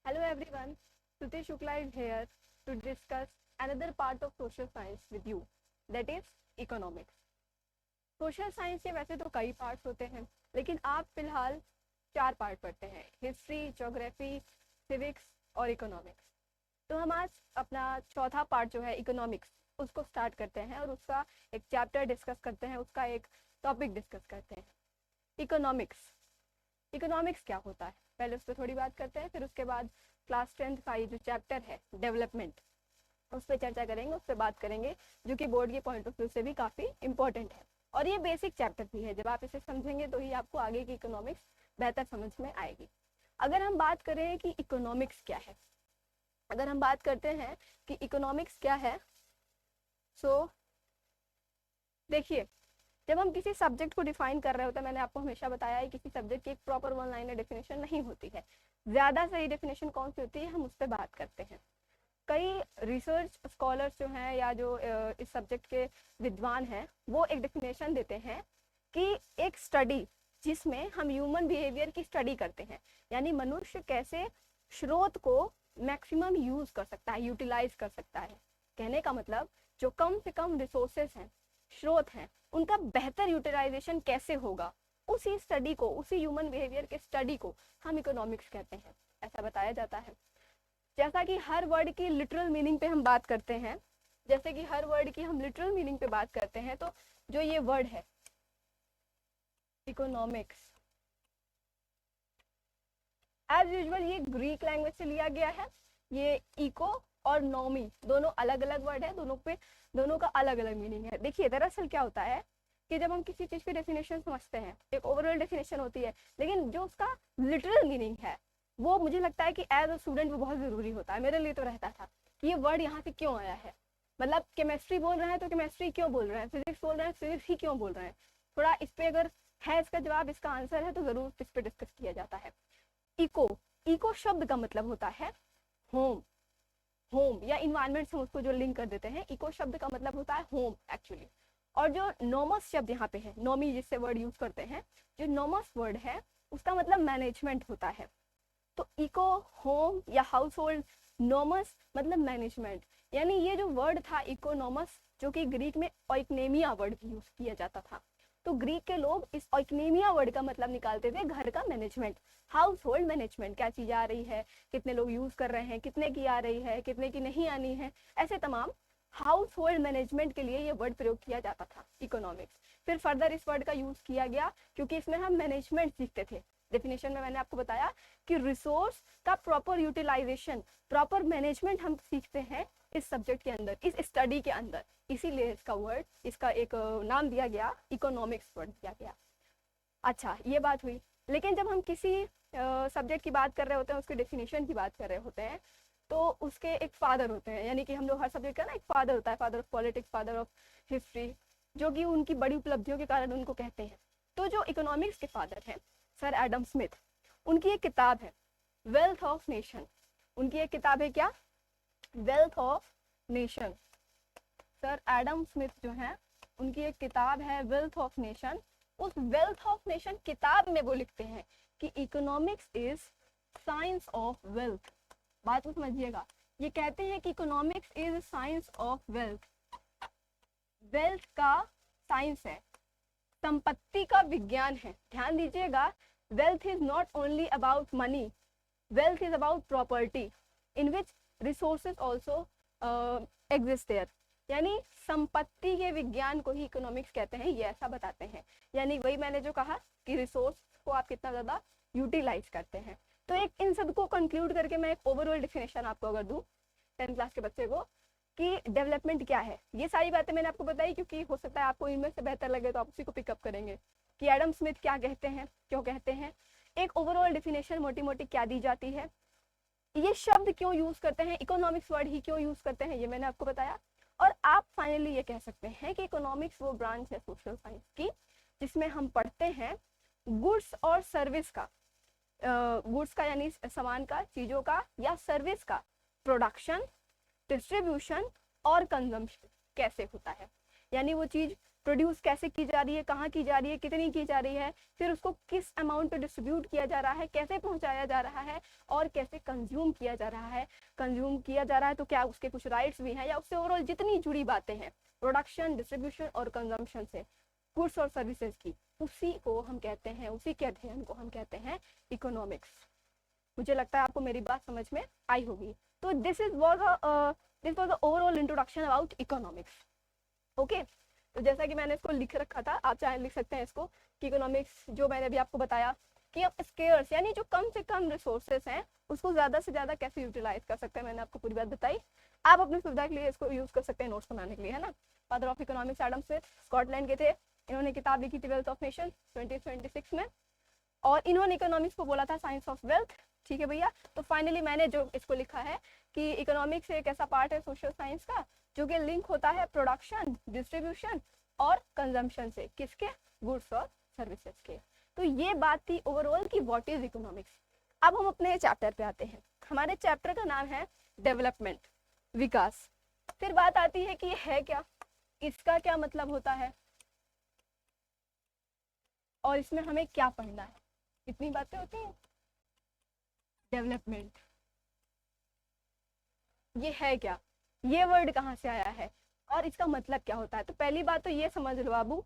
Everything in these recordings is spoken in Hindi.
Hello everyone, Shruti Shukla is here to discuss another part of social science with you, that is economics. Social science के वैसे तो कई पार्ट्स होते हैं, लेकिन आप फिलहाल 4 पार्ट पढ़ते हैं: हिस्ट्री, ज्योग्राफी, सिविक्स और इकोनॉमिक्स। तो हम आज अपना चौथा पार्ट जो है इकोनॉमिक्स उसको स्टार्ट करते हैं और उसका एक चैप्टर डिस्कस करते हैं, उसका एक टॉपिक डिस्कस करते हैं। इकोनॉमिक्स इकोनॉमिक्स क्या होता है, पहले उस पर थोड़ी बात करते हैं, फिर उसके बाद क्लास 10th का ये जो चैप्टर है डेवलपमेंट उस पर चर्चा करेंगे, उस पर बात करेंगे, जो कि बोर्ड के पॉइंट ऑफ व्यू से भी काफ़ी इंपॉर्टेंट है और ये बेसिक चैप्टर भी है। जब आप इसे समझेंगे तो ही आपको आगे की इकोनॉमिक्स बेहतर समझ में आएगी। अगर हम बात करें कि इकोनॉमिक्स क्या है, अगर हम बात करते हैं कि इकोनॉमिक्स क्या है, सो देखिए, जब हम किसी सब्जेक्ट को डिफाइन कर रहे होते हैं, मैंने आपको हमेशा बताया है किसी सब्जेक्ट की एक प्रॉपर वन लाइनर डेफिनेशन नहीं होती है। ज़्यादा सही डेफिनेशन कौन सी होती है, हम उस पर बात करते हैं। कई रिसर्च स्कॉलर्स जो हैं या जो इस सब्जेक्ट के विद्वान हैं, वो एक डेफिनेशन देते हैं कि एक स्टडी जिसमें हम ह्यूमन बिहेवियर की स्टडी करते हैं, यानी मनुष्य कैसे स्रोत को मैक्सिमम यूज कर सकता है, यूटिलाइज कर सकता है। कहने का मतलब जो कम से कम रिसोर्सेस हैं, स्रोत हैं, उनका बेहतर यूटिलाइजेशन कैसे होगा, उसी स्टडी को, उसी ह्यूमन बिहेवियर के स्टडी को हम इकोनॉमिक्स कहते हैं, ऐसा बताया जाता है। जैसा कि हर वर्ड की लिटरल मीनिंग पे हम बात करते हैं, जैसे कि हर वर्ड की हम लिटरल मीनिंग पे बात करते हैं, तो जो ये वर्ड है इकोनॉमिक्स, एज यूजुअल ये ग्रीक लैंग्वेज से लिया गया है। ये इको और नॉमी दोनों अलग अलग वर्ड है, दोनों का अलग अलग मीनिंग है। देखिए, दरअसल क्या होता है कि जब हम किसी चीज की डेफिनेशन समझते हैं, एक ओवरऑल डेफिनेशन होती है, लेकिन जो उसका लिटरल मीनिंग है वो मुझे लगता है कि एज अ स्टूडेंट वो बहुत जरूरी होता है। मेरे लिए तो रहता था कि ये वर्ड यहाँ से क्यों आया है, मतलब केमिस्ट्री बोल रहे हैं तो केमिस्ट्री क्यों बोल रहे हैं, फिजिक्स बोल रहे हैं फिजिक्स ही क्यों बोल रहे हैं। थोड़ा इस पे अगर है इसका जवाब, इसका आंसर है, तो जरूर इस पे डिस्कस किया जाता है। इको इको शब्द का मतलब होता है होम। होम या इन्वायरमेंट से उसको जो लिंक कर देते हैं, इको शब्द का मतलब होता है होम एक्चुअली। और जो नॉमस शब्द यहाँ पे है, नॉमी जिससे वर्ड यूज करते हैं, जो नॉमस वर्ड है उसका मतलब मैनेजमेंट होता है। तो इको, होम या हाउस होल्ड, नॉमस मतलब मैनेजमेंट। यानी ये जो वर्ड था इकोनॉमस, जो कि ग्रीक में ओइकनेमिया वर्ड भी यूज किया जाता था, तो ग्रीक के लोग इस ओइकनेमिया वर्ड का मतलब निकालते थे घर का मैनेजमेंट, हाउस होल्ड मैनेजमेंट। क्या चीज आ रही है, कितने लोग यूज कर रहे हैं, कितने की आ रही है, कितने की नहीं आनी है, ऐसे तमाम हाउस होल्ड मैनेजमेंट के लिए ये वर्ड प्रयोग किया जाता था इकोनॉमिक्स। फिर फर्दर इस वर्ड का यूज किया गया क्योंकि इसमें हम मैनेजमेंट सीखते थे। डेफिनेशन में मैंने आपको बताया कि रिसोर्स का प्रॉपर यूटिलाइजेशन, प्रॉपर मैनेजमेंट हम सीखते हैं इस सब्जेक्ट के अंदर, इस स्टडी के अंदर, इसीलिए इसका वर्ड, इसका एक नाम दिया गया, इकोनॉमिक्स वर्ड दिया गया। अच्छा, ये बात हुई। लेकिन जब हम किसी सब्जेक्ट की बात कर रहे होते हैं, उसके डेफिनेशन की बात कर रहे होते हैं, तो उसके एक फादर होते हैं, यानी कि हम लोग हर सब्जेक्ट का ना एक फादर होता है, father of politics, father of history, जो कि उनकी बड़ी उपलब्धियों के कारण उनको कहते हैं। तो जो इकोनॉमिक्स के फादर हैं सर एडम स्मिथ, उनकी एक किताब है वेल्थ ऑफ नेशन। उनकी एक किताब है क्या, wealth of nation. Sir Adam Smith जो है, उनकी एक किताब है वेल्थ ऑफ नेशन। उस वेल्थ ऑफ नेशन किताब में वो लिखते हैं कि economics is science of wealth. बात को समझिएगा, ये कहते हैं कि economics is science of wealth. Wealth का साइंस है, संपत्ति का विज्ञान है। ध्यान दीजिएगा, wealth is not only about money, wealth is about property in which resources also exist there. यानी संपत्ति के विज्ञान को ही इकोनॉमिक्स कहते हैं, ये ऐसा बताते हैं। यानी वही मैंने जो कहा कि रिसोर्स को आप कितना ज्यादा यूटिलाइज करते हैं। तो एक इन सबको कंक्लूड करके मैं एक ओवरऑल डेफिनेशन आपको अगर दूं 10th क्लास के बच्चे को कि डेवलपमेंट क्या है, ये सारी बातें मैंने आपको बताई क्योंकि हो सकता है आपको इनमें से बेहतर लगे तो आप उसी को पिकअप करेंगे कि एडम स्मिथ क्या कहते हैं, क्यों कहते हैं। एक ओवरऑल डेफिनेशन मोटी मोटी क्या दी जाती है, ये शब्द क्यों यूज करते हैं, इकोनॉमिक्स वर्ड ही क्यों यूज करते हैं, ये मैंने आपको बताया। और आप फाइनली ये कह सकते हैं कि इकोनॉमिक्स वो ब्रांच है सोशल साइंस की जिसमें हम पढ़ते हैं गुड्स और सर्विस का, गुड्स का यानी सामान का, चीजों का, या सर्विस का प्रोडक्शन, डिस्ट्रीब्यूशन और कंजम्पशन कैसे होता है। यानी वो चीज प्रोड्यूस कैसे की जा रही है, कहाँ की जा रही है, कितनी की जा रही है, फिर उसको किस अमाउंट पे डिस्ट्रीब्यूट किया जा रहा है, कैसे पहुंचाया जा रहा है, और कैसे कंज्यूम किया जा रहा है। कंज्यूम किया जा रहा है तो क्या उसके कुछ राइट्स भी हैं, या उससे ओवरऑल जितनी जुड़ी बातें हैं प्रोडक्शन, डिस्ट्रीब्यूशन और कंजम्पशन से गुड्स और सर्विसेज की, उसी को हम कहते हैं, उसी के अध्ययन को हम कहते हैं इकोनॉमिक्स। मुझे लगता है आपको मेरी बात समझ में आई होगी। तो this was the overall introduction about economics. Okay, तो जैसा कि मैंने इसको लिख रखा था, आप चाहे लिख सकते हैं इसको कि इकोनॉमिक्स, जो मैंने अभी आपको बताया कि हम स्केयर्स यानी जो कम से कम रिसोर्सेस हैं उसको ज्यादा से ज्यादा कैसे यूटिलाइज कर सकते हैं, मैंने आपको पूरी बात बताई। आप अपनी सुविधा के लिए इसको यूज कर सकते हैं नोट्स बनाने के लिए, है ना। Father of economics Adam Smith Scotland के थे, इन्होंने किताब लिखी थी वेल्थ ऑफ नेशन 2026 में, और इन्होंने इकोनॉमिक्स को बोला था साइंस ऑफ वेल्थ। ठीक है भैया, तो फाइनली मैंने जो इसको लिखा है कि इकोनॉमिक्स एक ऐसा पार्ट है सोशल साइंस का जो कि लिंक होता है प्रोडक्शन, डिस्ट्रीब्यूशन और कंजम्पशन से, किसके, गुड्स और सर्विसेज के। तो ये बात थी ओवरऑल की व्हाट इज इकोनॉमिक्स। अब हम अपने चैप्टर पे आते हैं। हमारे चैप्टर का नाम है डेवलपमेंट, विकास। फिर बात आती है कि ये है क्या, इसका क्या मतलब होता है, और इसमें हमें क्या पढ़ना है, इतनी बातें होती हैं। डेवलपमेंट ये है क्या, ये वर्ड कहाँ से आया है, और इसका मतलब क्या होता है। तो पहली बात तो ये समझ लो बाबू,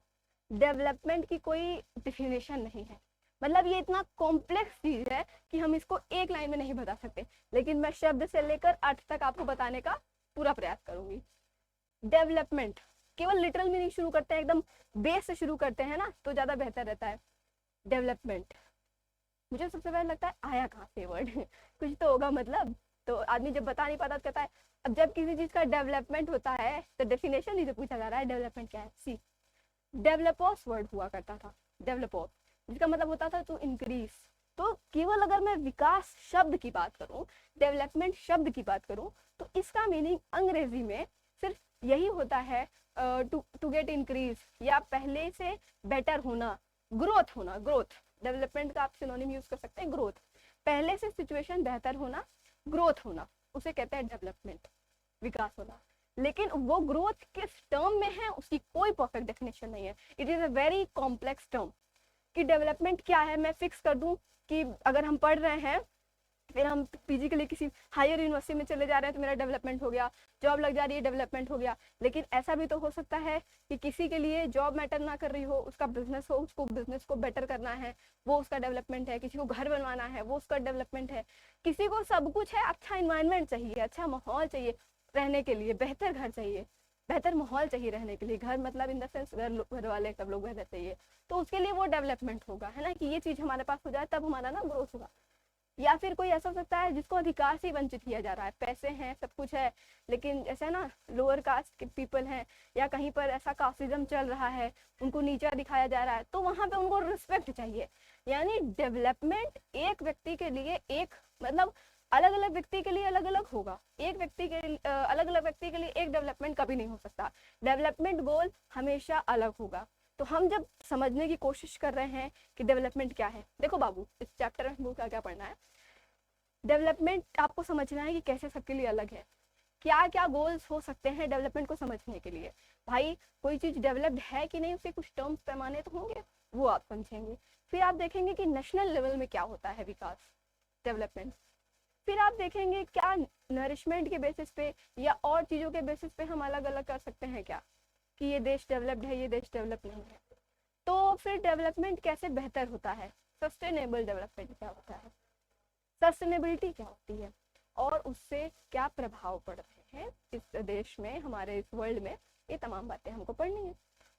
डेवलपमेंट की कोई डिफिनेशन नहीं है। मतलब ये इतना कॉम्प्लेक्स चीज है कि हम इसको एक लाइन में नहीं बता सकते, लेकिन मैं शब्द से लेकर अर्थ तक आपको बताने का पूरा प्रयास करूंगी। डेवलपमेंट केवल लिटरल मीनिंग शुरू करते हैं, एकदम बेस से शुरू करते हैं ना, तो ज्यादा बेहतर रहता है। डेवलपमेंट मुझे सबसे पहले लगता है आया कहाँ से वर्ड कुछ तो होगा मतलब, तो आदमी जब बता नहीं पाता तो कहता है। अब जब किसी चीज का डेवलपमेंट होता है तो डेफिनेशन ही तो पूछा जा रहा है डेवलपमेंट क्या है। सी, डेवलपर्स वर्ड हुआ करता था, डेवलपर जिसका मतलब होता था टू इंक्रीज। तो केवल अगर मैं विकास शब्द की बात करूं, डेवलपमेंट शब्द की बात करूं, तो इसका मीनिंग अंग्रेजी में सिर्फ यही होता है टू गेट इंक्रीज, या पहले से बेटर होना, ग्रोथ होना। ग्रोथ, डेवलपमेंट का आप सिनोनिम यूज कर सकते हैं ग्रोथ, पहले से सिचुएशन बेहतर होना, ग्रोथ होना, उसे कहते हैं डेवलपमेंट, विकास होना। लेकिन वो ग्रोथ किस टर्म में है उसकी कोई परफेक्ट डेफिनेशन नहीं है। It is a very complex term कि डेवलपमेंट क्या है मैं फिक्स कर दूं कि अगर हम पढ़ रहे हैं, फिर हम पीजी के लिए किसी हायर यूनिवर्सिटी में चले जा रहे हैं तो मेरा डेवलपमेंट हो गया, जॉब लग जा रही है डेवलपमेंट हो गया। लेकिन ऐसा भी तो हो सकता है कि किसी के लिए जॉब मैटर ना कर रही हो, उसका बिजनेस हो, उसको बिजनेस को बेटर करना है, वो उसका डेवलपमेंट है। किसी को घर बनवाना है, वो उसका डेवलपमेंट है। किसी को सब कुछ है, अच्छा इन्वायरमेंट चाहिए, अच्छा माहौल चाहिए रहने के लिए, बेहतर घर चाहिए, बेहतर माहौल चाहिए रहने के लिए, घर मतलब इन द सेंस घर वाले सब लोग बेहतर चाहिए, तो उसके लिए वो डेवलपमेंट होगा, है ना, कि ये चीज हमारे पास हो जाए तब हमारा ना ग्रोथ होगा। या फिर कोई ऐसा हो सकता है जिसको अधिकार से वंचित किया जा रहा है, पैसे हैं, सब कुछ है, लेकिन ऐसा ना लोअर कास्ट के पीपल हैं, या कहीं पर ऐसा कास्टिज्म चल रहा है, उनको नीचा दिखाया जा रहा है, तो वहां पे उनको रिस्पेक्ट चाहिए। यानी डेवलपमेंट एक व्यक्ति के लिए एक, मतलब अलग अलग व्यक्ति के लिए अलग अलग होगा, एक व्यक्ति के अलग अलग व्यक्ति के लिए एक डेवलपमेंट कभी नहीं हो सकता, डेवलपमेंट गोल हमेशा अलग होगा। तो हम जब समझने की कोशिश कर रहे हैं कि डेवलपमेंट क्या है, देखो बाबू इस चैप्टर में हमको क्या क्या पढ़ना है। डेवलपमेंट आपको समझना है कि कैसे सबके लिए अलग है, क्या क्या गोल्स हो सकते हैं डेवलपमेंट को समझने के लिए। भाई कोई चीज डेवलप्ड है कि नहीं, उसके कुछ टर्म्स पैमाने तो होंगे, वो आप समझेंगे। फिर आप देखेंगे कि नेशनल लेवल में क्या होता है विकास, डेवलपमेंट। फिर आप देखेंगे क्या नरिशमेंट के बेसिस पे या और चीजों के बेसिस पे हम अलग अलग कर सकते हैं क्या, कि ये देश डेवलप्ड है, ये देश डेवलप नहीं है। तो फिर डेवलपमेंट कैसे बेहतर होता है, सस्टेनेबल डेवलपमेंट क्या होता है, सस्टेनेबिलिटी क्या होती है, और उससे क्या प्रभाव पड़ रहे हैं इस देश में, हमारे इस वर्ल्ड में, ये तमाम बातें हमको पढ़नी है।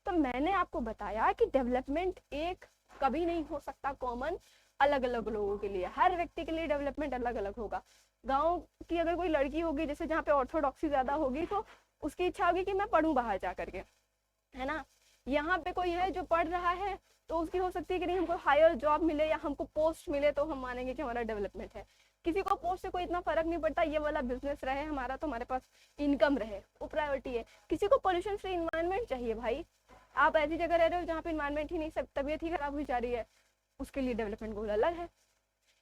तो मैंने आपको बताया कि डेवलपमेंट एक कभी नहीं हो सकता कॉमन, अलग अलग लोगों के लिए, हर व्यक्ति के लिए डेवलपमेंट अलग अलग होगा। गांव की अगर कोई लड़की होगी जैसे जहाँ पे ऑर्थोडॉक्सी ज्यादा होगी, तो उसकी इच्छा होगी कि मैं पढ़ूं बाहर जा करके, है ना। यहाँ पे कोई है जो पढ़ रहा है, तो उसकी हो सकती है कि नहीं हमको हायर जॉब मिले या हमको पोस्ट मिले तो हम मानेंगे कि हमारा डेवलपमेंट है। किसी को पोस्ट से कोई इतना फर्क नहीं पड़ता, ये वाला बिजनेस रहे हमारा तो हमारे पास इनकम रहे, वो प्रायोरिटी है। किसी को पोल्यूशन फ्री इन्वायरमेंट चाहिए, भाई आप ऐसी जगह रह रहे हो जहाँ पे इन्वायरमेंट ही नहीं, सब तबीयत ही खराब हुई जा रही है, उसके लिए डेवलपमेंट गोल अलग है।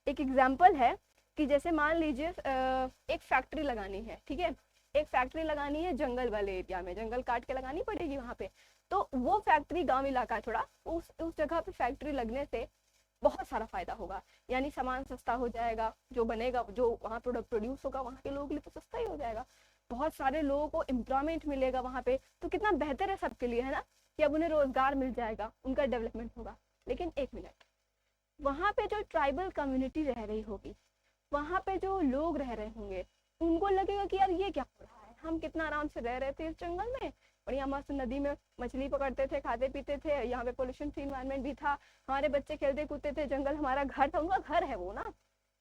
एक एग्जाम्पल है कि जैसे मान लीजिए एक फैक्ट्री लगानी है, ठीक है, एक फैक्ट्री लगानी है जंगल वाले एरिया में, जंगल काट के लगानी पड़ेगी वहां पे। तो वो फैक्ट्री गांव इलाका है थोड़ा, उस जगह पे फैक्ट्री लगने से बहुत सारा फायदा होगा, यानी सामान सस्ता हो जाएगा, जो बनेगा जो वहाँ प्रोडक्ट प्रोड्यूस होगा वहाँ के लोगों के लिए तो सस्ता ही हो जाएगा, बहुत सारे लोगों को एम्प्लॉयमेंट मिलेगा वहाँ पे, तो कितना बेहतर है सबके लिए, है ना, कि अब उन्हें रोजगार मिल जाएगा, उनका डेवलपमेंट होगा। लेकिन एक मिनट, वहाँ पे जो ट्राइबल कम्युनिटी रह रही होगी, वहाँ पे जो लोग रह रहे होंगे, उनको लगेगा कि यार ये क्या हो रहा है, हम कितना आराम से रह रहे थे इस जंगल में, बढ़िया मस्त नदी में मछली पकड़ते थे, खाते पीते थे, यहाँ पे पोल्यूशन फ्री इन्वायरमेंट भी था, हमारे बच्चे खेलते कूदते थे, जंगल हमारा घर था, उनका घर है वो ना,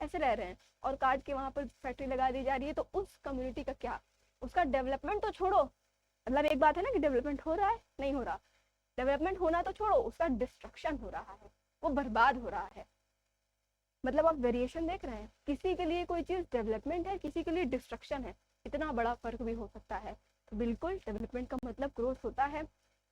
ऐसे रह रहे हैं, और काट के वहां पर फैक्ट्री लगा दी जा रही है, तो उस कम्युनिटी का क्या, उसका डेवलपमेंट तो छोड़ो, मतलब एक बात है ना कि डेवलपमेंट हो रहा है, नहीं हो रहा, डेवलपमेंट होना तो छोड़ो, उसका डिस्ट्रक्शन हो रहा है, वो बर्बाद हो रहा है। मतलब आप वेरिएशन देख रहे हैं, किसी के लिए कोई चीज डेवलपमेंट है, किसी के लिए डिस्ट्रक्शन है, इतना बड़ा फर्क भी हो सकता है। तो बिल्कुल डेवलपमेंट का मतलब ग्रोथ होता है,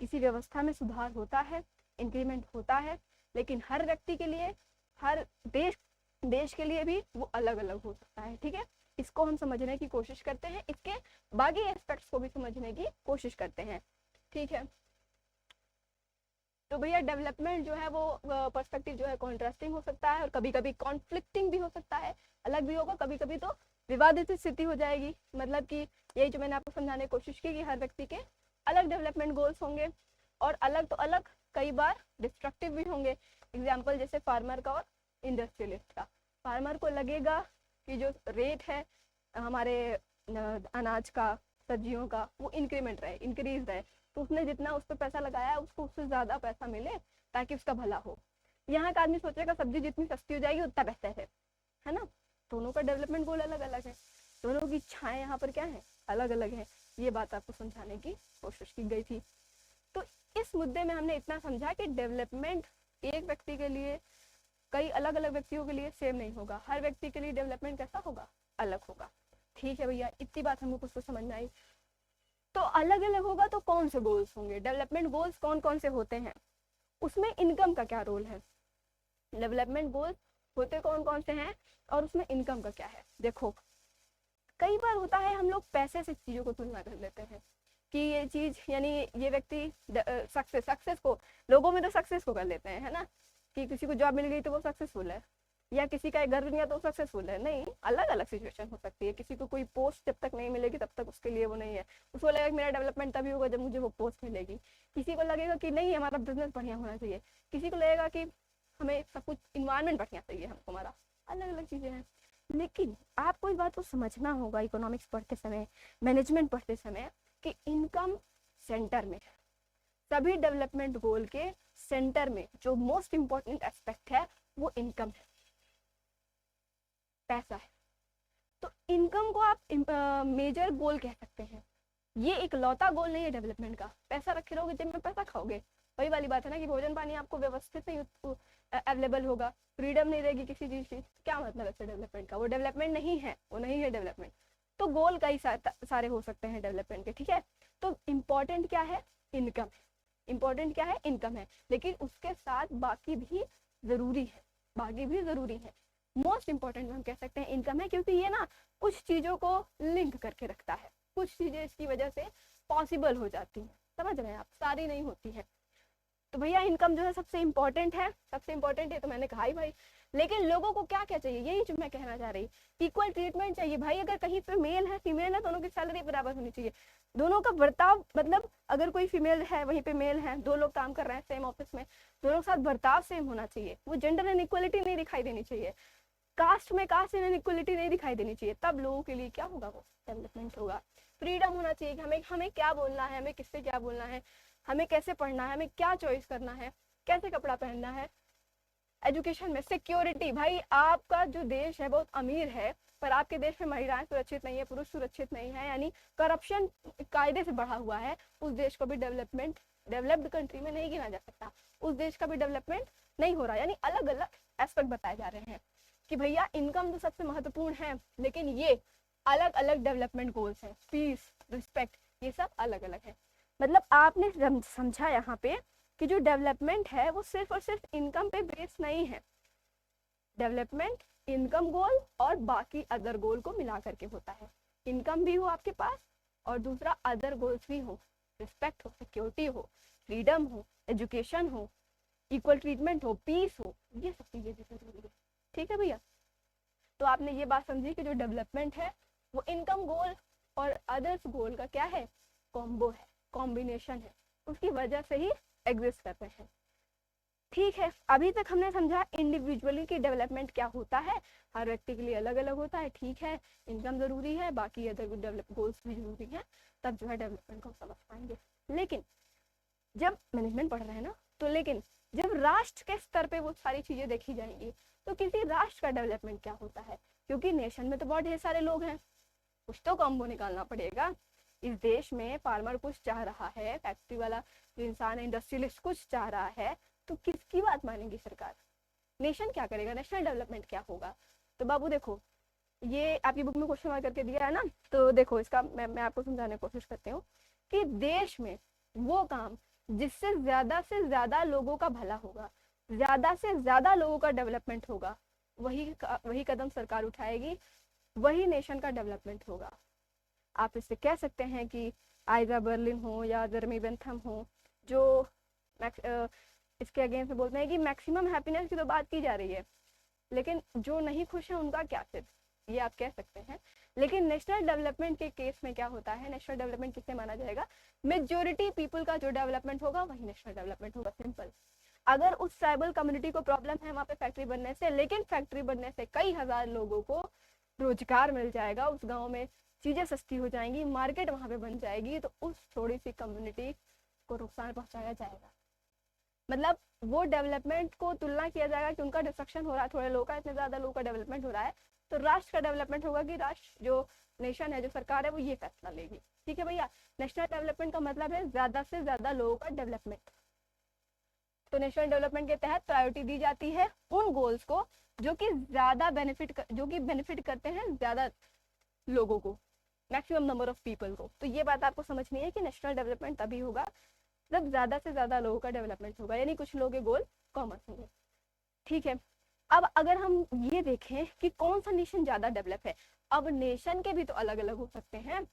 किसी व्यवस्था में सुधार होता है, इंक्रीमेंट होता है, लेकिन हर व्यक्ति के लिए, हर देश के लिए भी वो अलग अलग हो सकता है। ठीक है, इसको हम समझने की कोशिश करते हैं, इसके बाकी एस्पेक्ट्स को भी समझने की कोशिश करते हैं। ठीक है, तो भैया डेवलपमेंट जो है वो पर्सपेक्टिव जो है कॉन्ट्रास्टिंग हो सकता है, और कभी कभी कॉन्फ्लिक्टिंग भी हो सकता है, अलग भी होगा, कभी कभी तो विवादित स्थिति हो जाएगी। मतलब कि यही जो मैंने आपको समझाने की कोशिश की कि हर व्यक्ति के अलग डेवलपमेंट गोल्स होंगे, और अलग तो अलग, कई बार डिस्ट्रक्टिव भी होंगे। एग्जाम्पल जैसे फार्मर का और इंडस्ट्रियलिस्ट का, फार्मर को लगेगा कि जो रेट है हमारे अनाज का, सब्जियों का, वो इंक्रीमेंट रहे, इंक्रीज रहे, तो उसने जितना उस पर पैसा लगाया उसको उससे ज्यादा पैसा मिले ताकि उसका भला हो। यहाँ का आदमी सोचेगा सब्जी जितनी सस्ती हो जाएगी उतना बेहतर है ना। दोनों का डेवलपमेंट गोल अलग अलग है, दोनों की इच्छाएं यहाँ पर क्या है, अलग अलग है। ये बात आपको समझाने की कोशिश की गई थी। तो इस मुद्दे में हमने इतना समझा कि डेवलपमेंट एक व्यक्ति के लिए कई अलग अलग व्यक्तियों के लिए सेम नहीं होगा, हर व्यक्ति के लिए डेवलपमेंट कैसा होगा, अलग होगा। ठीक है भैया, इतनी बात हमको कुछ तो समझ में आई। तो अलग अलग होगा तो कौन से गोल्स होंगे, डेवलपमेंट गोल्स कौन कौन से होते हैं, उसमें इनकम का क्या रोल है, डेवलपमेंट गोल्स होते कौन कौन से हैं और उसमें इनकम का क्या है। देखो कई बार होता है हम लोग पैसे से चीजों को तुलना कर लेते हैं कि ये चीज, यानी ये व्यक्ति सक्सेस को, लोगों में तो सक्सेस को कर लेते हैं, है ना, कि किसी को जॉब मिल गई तो वो सक्सेसफुल है, या किसी का एक घर बन गया तो सक्सेसफुल है। नहीं, अलग अलग सिचुएशन हो सकती है। किसी को कोई पोस्ट जब तक नहीं मिलेगी तब तक उसके लिए वो नहीं है, उसको लगेगा कि मेरा डेवलपमेंट तभी होगा जब मुझे वो पोस्ट मिलेगी। किसी को लगेगा कि नहीं हमारा बिजनेस बढ़िया होना चाहिए, किसी को लगेगा कि हमें सब कुछ इन्वायरमेंट बढ़िया चाहिए हमको, हमारा अलग अलग चीजें हैं। लेकिन आपको इस बात को समझना होगा इकोनॉमिक्स पढ़ते समय, मैनेजमेंट पढ़ते समय, कि इनकम सेंटर में, सभी डेवलपमेंट गोल के सेंटर में जो मोस्ट इंपॉर्टेंट एस्पेक्ट है वो इनकम है, पैसा है। तो इनकम को आप मेजर गोल कह सकते हैं। ये एक लौता गोल नहीं है डेवलपमेंट का। पैसा रखे रहोगे जेब में, पैसा खाओगे, वही वाली बात है ना कि भोजन पानी आपको व्यवस्थित नहीं अवेलेबल होगा, फ्रीडम नहीं रहेगी किसी चीज की, क्या मतलब है डेवलपमेंट का, वो डेवलपमेंट नहीं है, वो नहीं है डेवलपमेंट। तो गोल कई सारे हो सकते हैं डेवलपमेंट के। ठीक है, तो इम्पोर्टेंट क्या है, इनकम है, इम्पोर्टेंट क्या है, इनकम है, लेकिन उसके साथ बाकी भी जरूरी है, बाकी भी जरूरी है। मोस्ट इंपॉर्टेंट हम कह सकते हैं इनकम है, क्योंकि ये ना कुछ चीजों को लिंक करके रखता है, कुछ चीजें इसकी वजह से पॉसिबल हो जाती हैं, समझ रहे हैं आप, सारी नहीं होती है। तो भैया इनकम जो है सबसे इंपॉर्टेंट है, सबसे इंपॉर्टेंट है तो मैंने कहा ही भाई। लेकिन लोगों को क्या क्या चाहिए, यही जो मैं कहना चाह रही, इक्वल ट्रीटमेंट चाहिए भाई। अगर कहीं पे मेल है फीमेल है, दोनों की सैलरी बराबर होनी चाहिए, दोनों का बर्ताव, मतलब अगर कोई फीमेल है वहीं पे मेल है, दो लोग काम कर रहे हैं सेम ऑफिस में, दोनों के साथ बर्ताव सेम होना चाहिए, वो जेंडर इनइक्वलिटी नहीं दिखाई देनी चाहिए, कास्ट में कास्ट इनइक्वलिटी नहीं दिखाई देनी चाहिए, तब लोगों के लिए क्या होगा, वो डेवलपमेंट होगा। फ्रीडम होना चाहिए कि हमें क्या बोलना है, हमें किससे क्या बोलना है, हमें कैसे पढ़ना है, हमें क्या चॉइस करना है, कैसे कपड़ा पहनना है। एजुकेशन में सिक्योरिटी, भाई आपका जो देश है बहुत अमीर है पर आपके देश में महिलाएं सुरक्षित नहीं है, पुरुष सुरक्षित नहीं है, यानी करप्शन कायदे से बढ़ा हुआ है, उस देश को भी डेवलप्ड कंट्री में नहीं गिना जा सकता, उस देश का भी डेवलपमेंट नहीं हो रहा। यानी अलग अलग एस्पेक्ट बताए जा रहे हैं कि भैया इनकम तो सबसे महत्वपूर्ण है, लेकिन ये अलग अलग डेवलपमेंट गोल्स हैं, पीस, रिस्पेक्ट, ये सब अलग अलग है। मतलब आपने समझा यहाँ पे कि जो डेवलपमेंट है वो सिर्फ और सिर्फ इनकम पे बेस नहीं है। डेवलपमेंट इनकम गोल और बाकी अदर गोल को मिला करके होता है। इनकम भी हो आपके पास और दूसरा अदर गोल्स भी हो, रिस्पेक्ट हो, सिक्योरिटी हो, फ्रीडम हो, एजुकेशन हो, इक्वल ट्रीटमेंट हो, पीस हो, ये सब चीजें भी जरूरी है। ठीक है भैया, तो आपने ये बात समझी कि जो डेवलपमेंट है वो इनकम गोल और अदर्स गोल का क्या है, कॉम्बो है, कॉम्बिनेशन है, उसकी वजह से ही एग्जिस्ट करते हैं। ठीक है, अभी तक हमने समझा इंडिविजुअली की डेवलपमेंट क्या होता है, हर व्यक्ति के लिए अलग अलग होता है। ठीक है, इनकम जरूरी है, बाकी अदर डेवलप गोल्स भी जरूरी है, तब जो है डेवलपमेंट को समझ पाएंगे। लेकिन जब मैनेजमेंट पढ़ रहे हैं ना, तो लेकिन जब राष्ट्र के स्तर पे वो सारी चीजें देखी जाएंगी, तो किसी राष्ट्र का डेवलपमेंट क्या होता है, क्योंकि नेशन में तो बहुत ढेर सारे लोग हैं, कुछ तो कॉम्बो निकालना पड़ेगा। इस देश में फार्मर कुछ चाह रहा है, फैक्ट्री वाला जो इंसान है, इंडस्ट्रियलिस्ट कुछ चाह रहा है, तो किसकी बात मानेगी सरकार? नेशन क्या करेगा, नेशनल डेवलपमेंट क्या होगा? तो बाबू देखो, ये आपकी बुक में क्वेश्चन मार्क करके दिया है ना, तो देखो इसका मैं आपको समझाने की कोशिश करती हूँ कि देश में वो काम जिससे से ज्यादा लोगों का भला होगा, ज्यादा से ज्यादा लोगों का डेवलपमेंट होगा, वही कदम सरकार उठाएगी, वही नेशन का डेवलपमेंट होगा। आप इससे कह सकते हैं कि आइजा बर्लिन हो या जर्मी बेंथम हो, जो इसके अगेंस्ट में बोलते हैं कि मैक्सिमम हैप्पीनेस की तो बात की जा रही है, लेकिन जो नहीं खुश है उनका क्या फिर, ये आप कह सकते हैं। लेकिन नेशनल डेवलपमेंट के केस में क्या होता है, नेशनल डेवलपमेंट किससे माना जाएगा, मेजोरिटी पीपल का जो डेवलपमेंट होगा वही नेशनल डेवलपमेंट होगा। सिंपल। अगर उस ट्राइबल कम्युनिटी को प्रॉब्लम है वहां पे फैक्ट्री बनने से, लेकिन फैक्ट्री बनने से कई हजार लोगों को रोजगार मिल जाएगा, उस गाँव में चीजें सस्ती हो जाएंगी, मार्केट वहां पे बन जाएगी, तो उस थोड़ी सी कम्युनिटी को नुकसान पहुंचाया जाएगा। मतलब वो डेवलपमेंट को तुलना किया जाएगा कि उनका डिस्ट्रक्शन हो रहा है, थोड़े लोगों का, इतने ज्यादा लोगों का डेवलपमेंट हो रहा है, तो राष्ट्र का डेवलपमेंट होगा कि राष्ट्र जो नेशन है, जो सरकार है, वो ये फैसला लेगी। ठीक है भैया, नेशनल डेवलपमेंट का मतलब है ज्यादा से ज्यादा लोगों का डेवलपमेंट। तो नेशनल डेवलपमेंट के तहत प्रायोरिटी दी जाती है उन गोल्स को जो कि ज्यादा बेनिफिट करते हैं ज्यादा लोगों को, मैक्सिमम नंबर ऑफ पीपल को। तो ये बात आपको समझनी है कि नेशनल डेवलपमेंट तभी होगा जब ज्यादा से ज्यादा लोगों का डेवलपमेंट होगा, यानी कुछ लोगों के गोल कॉमन होंगे। ठीक है, अब अगर हम ये देखें कि कौन सा नेशन ज्यादा डेवलप है, अब नेशन के भी तो अलग अलग हो सकते हैं।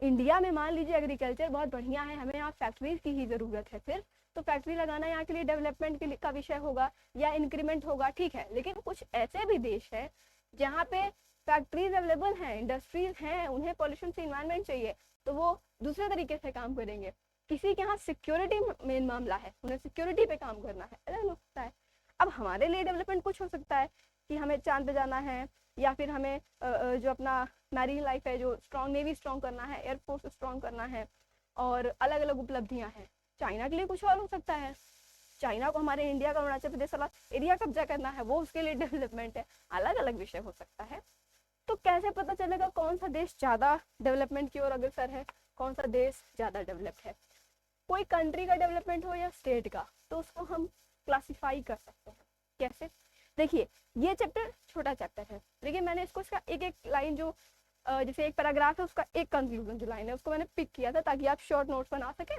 इंडिया में मान लीजिए एग्रीकल्चर बहुत बढ़िया है, हमें यहाँ फैक्ट्रीज की ही जरूरत है सिर्फ, तो फैक्ट्री लगाना यहाँ के लिए डेवलपमेंट का विषय होगा या इंक्रीमेंट होगा। ठीक है, लेकिन कुछ ऐसे भी देश है जहाँ पे फैक्ट्रीज अवेलेबल हैं, इंडस्ट्रीज हैं, उन्हें पॉल्यूशन से इन्वायरमेंट चाहिए, तो वो दूसरे तरीके से काम करेंगे। किसी के यहाँ सिक्योरिटी मेन मामला है, उन्हें सिक्योरिटी पे काम करना है, अलग हो सकता है। अब हमारे लिए डेवलपमेंट कुछ हो सकता है कि हमें चांद पे जाना है, या फिर हमें जो अपना मैरीन लाइफ है, जो स्ट्रॉन्ग नेवी स्ट्रॉन्ग करना है, एयरफोर्स स्ट्रॉन्ग करना है, और अलग अलग उपलब्धियां हैं। चाइना के लिए कुछ और हो सकता है, चाइना को हमारे इंडिया का अरुणाचल प्रदेश वाला एरिया कब्जा करना है, वो उसके लिए डेवलपमेंट है, अलग अलग विषय हो सकता है। तो कैसे पता चलेगा कौन सा देश ज्यादा डेवलपमेंट की ओर अग्रसर है, कौन सा देश ज्यादा डेवलप्ड है? कोई कंट्री का डेवलपमेंट हो या स्टेट का, तो उसको हम क्लासिफाई कर सकते हैं। कैसे? देखिए, ये चैप्टर छोटा चैप्टर है, लेकिन मैंने इसको इसका एक एक लाइन जो जैसे एक पैराग्राफ है उसका एक कंक्लूजन जो लाइन है उसको मैंने पिक किया था ताकि आप शॉर्ट नोट्स बना सकें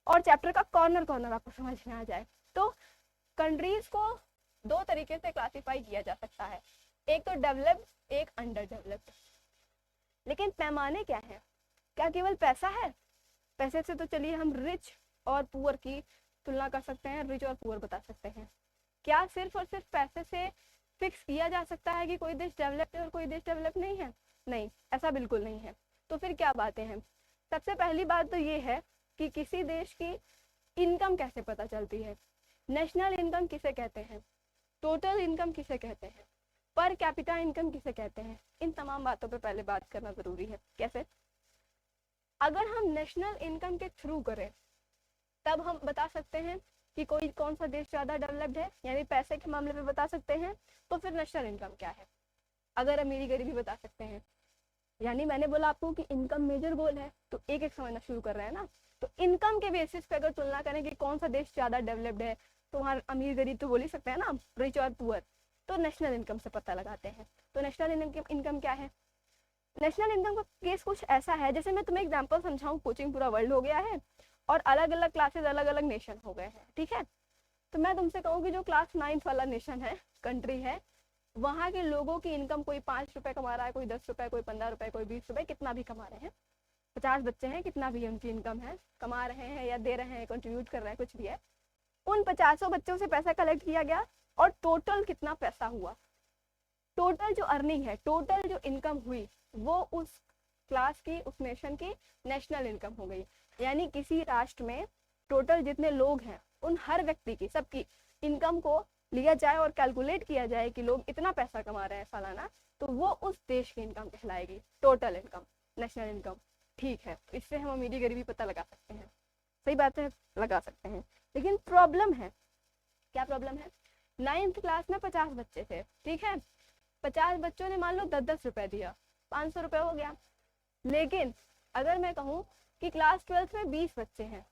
और चैप्टर का कॉर्नर कॉर्नर आपको समझ में आ जाए। तो कंट्रीज को दो तरीके से क्लासिफाई किया जा सकता है, एक तो डेवलप्ड, एक अंडर डेवलप्ड। लेकिन पैमाने क्या है? क्या केवल पैसा है? पैसे से तो चलिए हम रिच और पुअर की तुलना कर सकते हैं, रिच और पुअर बता सकते हैं। क्या सिर्फ और सिर्फ पैसे से फिक्स किया जा सकता है कि कोई देश डेवलप्ड है और कोई देश डेवलप नहीं है? नहीं, ऐसा बिल्कुल नहीं है। तो फिर क्या बातें हैं? सबसे पहली बात तो ये है कि किसी देश की इनकम कैसे पता चलती है। नेशनल इनकम किसे कहते हैं, टोटल इनकम किसे कहते हैं, पर कैपिटा इनकम किसे कहते हैं, इन तमाम बातों पे पहले बात करना जरूरी है। कैसे? अगर हम नेशनल इनकम के थ्रू करें तब हम बता सकते हैं कि कोई कौन सा देश ज्यादा डेवलप्ड है, यानी पैसे के मामले में बता सकते हैं। तो फिर नेशनल इनकम क्या है? अगर अमीरी गरीबी बता सकते हैं, यानी मैंने बोला आपको कि इनकम मेजर गोल है, तो एक एक समझना शुरू कर रहे हैं ना। तो इनकम के बेसिस पे अगर तुलना करें कि कौन सा देश ज्यादा डेवलप्ड है, तो वहाँ अमीर गरीब तो बोल ही सकते हैं ना, रिच और पुअर, तो नेशनल इनकम से पता लगाते हैं। तो नेशनल इनकम क्या है? नेशनल इनकम का केस कुछ ऐसा है, जैसे मैं तुम्हें एग्जांपल समझाऊं, कोचिंग पूरा वर्ल्ड हो गया है और अलग अलग क्लासेस अलग अलग नेशन हो गए हैं, ठीक है। तो मैं तुमसे कहूँ कि जो क्लास 9th वाला नेशन है, कंट्री है, वहाँ के लोगों की इनकम कोई 5 रुपए कमा रहा है, कोई 10 रुपए, कोई 15 रुपए, कोई 20 रुपए, कितना भी कमा रहे हैं, 50 बच्चे हैं, कितना भी उनकी इनकम है, कमा रहे हैं या दे रहे हैं, कंट्रीब्यूट कर रहे हैं, कुछ भी है, उन 50 बच्चों से पैसा कलेक्ट किया गया और टोटल कितना पैसा हुआ, टोटल जो अर्निंग है, टोटल जो इनकम हुई, वो उस क्लास की, उस नेशन की नेशनल इनकम हो गई। यानी किसी राष्ट्र में टोटल जितने लोग हैं उन हर व्यक्ति की, सबकी इनकम को लिया जाए और कैलकुलेट किया जाए कि लोग इतना पैसा कमा रहे हैं सालाना, तो वो उस देश की इनकम कहलाएगी, टोटल इनकम, नेशनल इनकम। ठीक है, इससे हम अमीरी गरीबी पता लगा सकते हैं, सही बात है, लगा सकते हैं। लेकिन प्रॉब्लम है, क्या प्रॉब्लम है, 9th क्लास में 50 बच्चे थे, ठीक है, 50 बच्चों ने मान लो 10-10 रुपए दिया, 500 रुपए हो गया। लेकिन अगर मैं कहूँ कि क्लास 12th में 20 बच्चे हैं,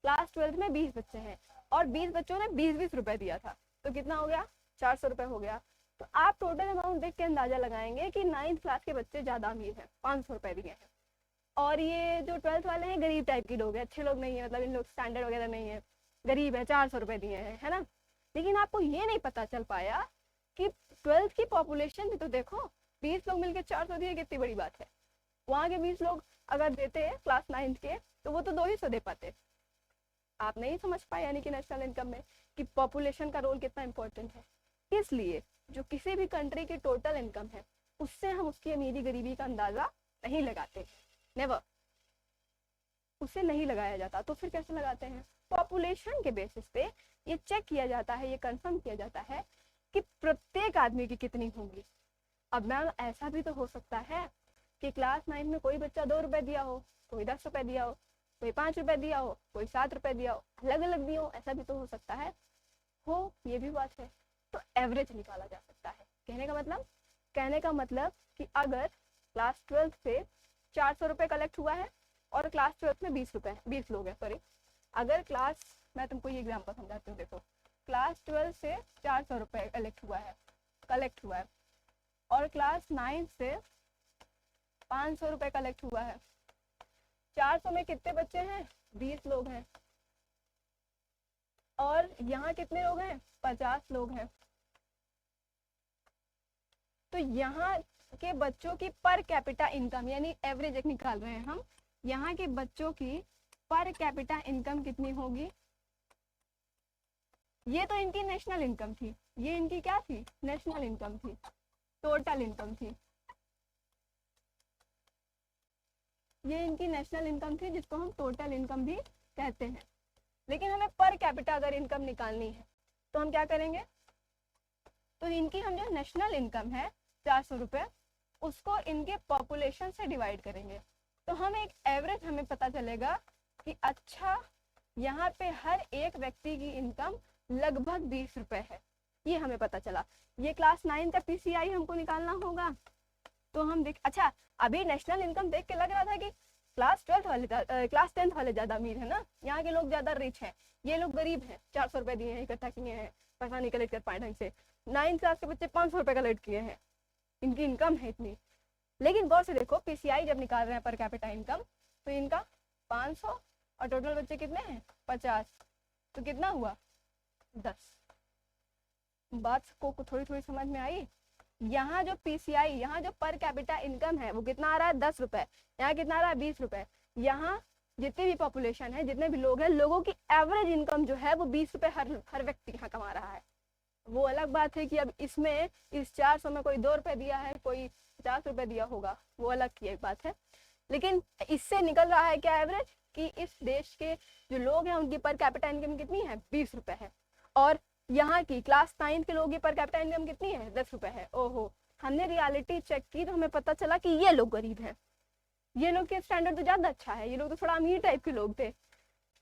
क्लास 12th में 20 बच्चे हैं और 20 बच्चों ने 20-20 रुपए दिया था, तो कितना हो गया, 400 रुपए हो गया। तो आप टोटल अमाउंट देख के अंदाजा लगाएंगे कि 9th क्लास के बच्चे ज्यादा अमीर हैं, 500 रुपए दिए हैं, और ये जो 12th वाले हैं गरीब टाइप के लोग हैं, अच्छे लोग नहीं है, मतलब इन लोग स्टैंडर्ड वगैरह नहीं है, गरीब है, 400 रुपए दिए हैं, है ना। लेकिन आपको ये नहीं पता चल पाया कि 12th की पॉपुलेशन भी तो देखो, 20 लोग मिलकर 400 दिए, कितनी बड़ी बात है। वहां के 20 लोग अगर देते हैं क्लास 9th के, तो वो तो 200 दे पाते। आप नहीं समझ पाए यानी कि नेशनल इनकम में कि पॉपुलेशन का रोल कितना इंपॉर्टेंट है। इसलिए जो किसी भी कंट्री की टोटल इनकम है, उससे हम उसकी अमीरी गरीबी का अंदाजा नहीं लगाते, नेवर, उससे नहीं लगाया जाता। तो फिर कैसे लगाते हैं, पॉपुलेशन के बेसिस पे ये चेक किया जाता है, ये कंफर्म किया जाता है कि प्रत्येक आदमी की कितनी होगी। अब मैम ऐसा भी तो हो सकता है कि क्लास 9 में कोई बच्चा 2 रुपए दिया हो, कोई 10 रुपए दिया हो, कोई 5 रुपए दिया हो, कोई 7 रुपए दिया हो, अलग अलग भी हो, ऐसा भी तो हो सकता है, हो, ये भी बात है। तो एवरेज निकाला जा सकता है। कहने का मतलब कि अगर क्लास 12th से 400 रुपए कलेक्ट हुआ है और क्लास 12th में 20 लोग हैं, सॉरी, अगर क्लास, मैं तुमको ये एग्जाम्पल समझाती हूँ, देखो, क्लास 12 से 400 रुपए कलेक्ट हुआ है और क्लास 9 से 500 रुपए कलेक्ट हुआ है। 400 में कितने बच्चे हैं, 20 लोग हैं, और यहाँ कितने लोग हैं, 50 लोग हैं। तो यहाँ के बच्चों की पर कैपिटा इनकम, यानी एवरेज एक निकाल रहे हैं हम, यहाँ के बच्चों की पर कैपिटा इनकम कितनी होगी। ये तो इनकी नेशनल इनकम थी, ये इनकी क्या थी, नेशनल इनकम थी, टोटल इनकम थी, ये इनकी नेशनल इनकम थी, जिसको हम टोटल इनकम भी कहते हैं। लेकिन हमें पर कैपिटा अगर इनकम निकालनी है तो हम क्या करेंगे, तो इनकी हम जो नेशनल इनकम है 400 रुपए, उसको इनके पॉपुलेशन से डिवाइड करेंगे, तो हम एक एवरेज हमें पता चलेगा कि अच्छा यहाँ पे हर एक व्यक्ति की इनकम लगभग 20 रुपए है, ये हमें पता चला। ये क्लास 9 का पीसीआई हमको निकालना होगा, तो हम देख, अच्छा अभी नेशनल इनकम देख के लग रहा था कि क्लास 10th वाले ज्यादा अमीर है ना, यहाँ के लोग ज्यादा रिच हैं, ये लोग गरीब हैं, 400 रुपए दिए हैं, इकट्ठा किए हैं, पैसा नहीं कलेक्ट कर पाए ढंग से। 9th क्लास के बच्चे 500 रुपए कलेक्ट किए हैं, इनकी इनकम है इतनी। लेकिन गौर से देखो, पीसीआई जब निकाल रहे हैं पर कैपिटा इनकम, तो इनका 500 और टोटल बच्चे कितने हैं, 50, तो कितना हुआ, 10। बात को थोड़ी थोड़ी समझ में आई। यहाँ जो पीसीआई, यहाँ जो पर कैपिटा इनकम है वो कितना आ रहा है, 10 रुपए, यहाँ कितना आ रहा है, 20 रुपए। यहाँ जितनी भी पॉपुलेशन है, जितने भी लोग हैं, लोगों की एवरेज इनकम जो है वो 20 रुपए हर व्यक्ति यहाँ कमा रहा है। वो अलग बात है कि अब इसमें इस 400 में कोई 2 रुपए दिया है, कोई 50 रुपए दिया होगा, वो अलग की एक बात है। लेकिन इससे निकल रहा है क्या एवरेज, कि इस देश के जो लोग हैं उनकी पर कैपिटा इनकम कितनी है, 20 रुपए है, और यहाँ की क्लास 9 के लोगों की पर कैपिटा इनकम कितनी है, 10 रुपए है। ओहो, हमने रियलिटी चेक की तो हमें पता चला कि ये लोग गरीब हैं, ये लोग के स्टैंडर्ड तो ज्यादा अच्छा है, ये लोग तो थोड़ा अमीर टाइप के लोग थे।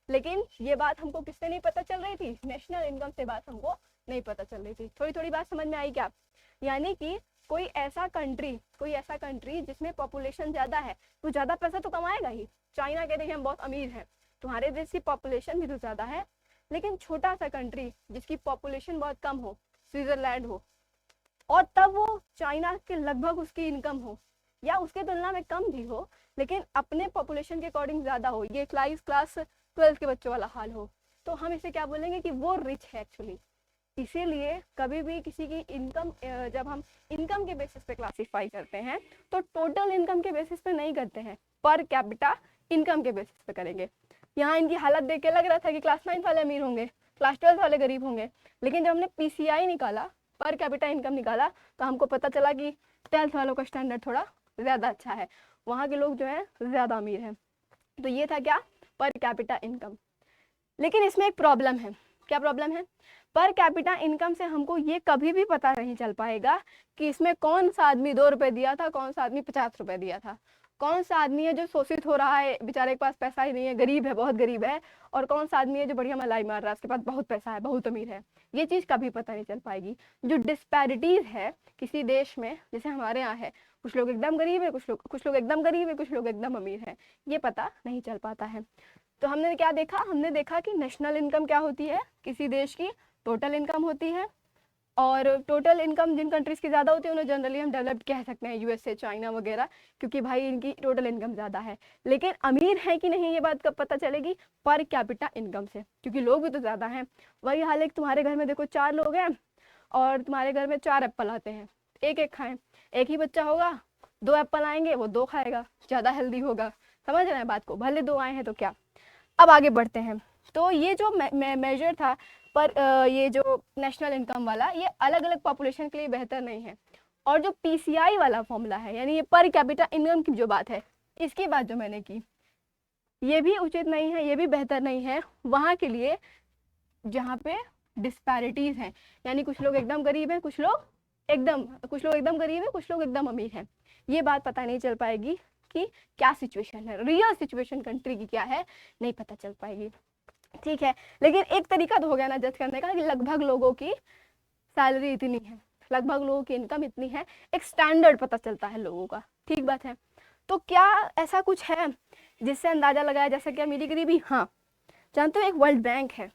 लेकिन ये बात हमको किससे नहीं पता चल रही थी, नेशनल इनकम से बात हमको नहीं पता चल रही थी। थोड़ी थोड़ी बात समझ में आई क्या, यानी कि कोई ऐसा कंट्री जिसमें पॉपुलेशन ज्यादा है, तो ज्यादा पैसा तो कमाएगा ही। चाइना के देखिए हम बहुत अमीर हैं, तुम्हारे देश की पॉपुलेशन भी तो ज्यादा है, लेकिन छोटा सा कंट्री जिसकी पॉपुलेशन बहुत कम हो, स्विट्जरलैंड हो, और तब वो चाइना के लगभग उसकी इनकम हो, या उसके तुलना में कम भी हो, लेकिन अपने पॉपुलेशन के अकॉर्डिंग ज्यादा हो, ये क्लास 12 के बच्चों वाला हाल हो, तो हम इसे क्या बोलेंगे कि वो रिच है एक्चुअली। इसीलिए कभी भी किसी की इनकम जब हम इनकम के बेसिस पे क्लासिफाई करते हैं तो टोटल इनकम के बेसिस पे नहीं करते हैं, पर कैपिटा इनकम के बेसिस पे करेंगे। यहाँ इनकी हालत देख के लग रहा था कि क्लास 9 वाले अमीर होंगे, क्लास 12 वाले गरीब होंगे, लेकिन जब हमने पीसीआई निकाला, पर कैपिटा इनकम निकाला, तो हमको पता चला कि 12th वालों का स्टैंडर्ड थोड़ा ज़्यादा अच्छा है, वहाँ के लोग जो है ज़्यादा अमीर हैं। तो ये था क्या, पर कैपिटा इनकम। लेकिन इसमें एक प्रॉब्लम है। क्या प्रॉब्लम है? पर कैपिटा इनकम से हमको ये कभी भी पता नहीं चल पाएगा कि इसमें कौन सा आदमी 2 रुपए दिया था, कौन सा आदमी 50 रुपए दिया था, कौन सा आदमी है जो शोषित हो रहा है, बेचारे के पास पैसा ही नहीं है, गरीब है, बहुत गरीब है, और कौन सा आदमी है जो बढ़िया मलाई मार रहा है, उसके पास बहुत पैसा है, बहुत अमीर है। ये चीज़ कभी पता नहीं चल पाएगी। जो डिस्पैरिटीज है किसी देश में, जैसे हमारे यहाँ है, कुछ लोग एकदम गरीब है, कुछ लोग एकदम गरीब है, कुछ लोग एकदम अमीर है, ये पता नहीं चल पाता है। तो हमने क्या देखा? हमने देखा कि नेशनल इनकम क्या होती है, किसी देश की टोटल इनकम होती है, और टोटल इनकम जिन कंट्रीज की ज़्यादा होती है उन्हें जनरली हम डेवलप्ड कह सकते हैं, यूएसए, चाइना वगैरह, क्योंकि भाई इनकी टोटल इनकम ज़्यादा है। लेकिन अमीर है कि नहीं ये बात कब पता चलेगी? पर कैपिटा इनकम से, क्योंकि लोग भी तो ज़्यादा हैं। वही हाल है कि तुम्हारे घर में देखो 4 लोग हैं और तुम्हारे घर में 4 एप्पल आते हैं, एक एक खाएं, एक ही बच्चा होगा, 2 एप्पल आएंगे, वो 2 खाएगा, ज़्यादा हेल्दी होगा। समझ रहे हैं बात को? भले 2 आए हैं तो क्या। अब आगे बढ़ते हैं। तो ये जो मेजर था, पर ये जो नेशनल इनकम वाला, ये अलग अलग पॉपुलेशन के लिए बेहतर नहीं है। और जो पीसीआई वाला फॉर्मूला है, यानी ये पर कैपिटा इनकम की जो बात है, इसकी बात जो मैंने की, ये भी उचित नहीं है, ये भी बेहतर नहीं है वहाँ के लिए जहाँ पे डिस्पैरिटीज हैं, यानी कुछ लोग एकदम गरीब हैं, कुछ लोग एकदम गरीब हैं, कुछ लोग एकदम अमीर हैं। ये बात पता नहीं चल पाएगी कि क्या सिचुएशन है, रियल सिचुएशन कंट्री की क्या है, नहीं पता चल पाएगी। ठीक है, लेकिन एक तरीका तो हो गया ना जज करने का कि लगभग लोगों की सैलरी इतनी है, लगभग लोगों की इनकम इतनी है, एक स्टैंडर्ड पता चलता है लोगों का। ठीक बात है। तो क्या ऐसा कुछ है जिससे अंदाजा लगाया जा सके अमीरी गरीबी? हाँ, जानते हो एक वर्ल्ड बैंक है,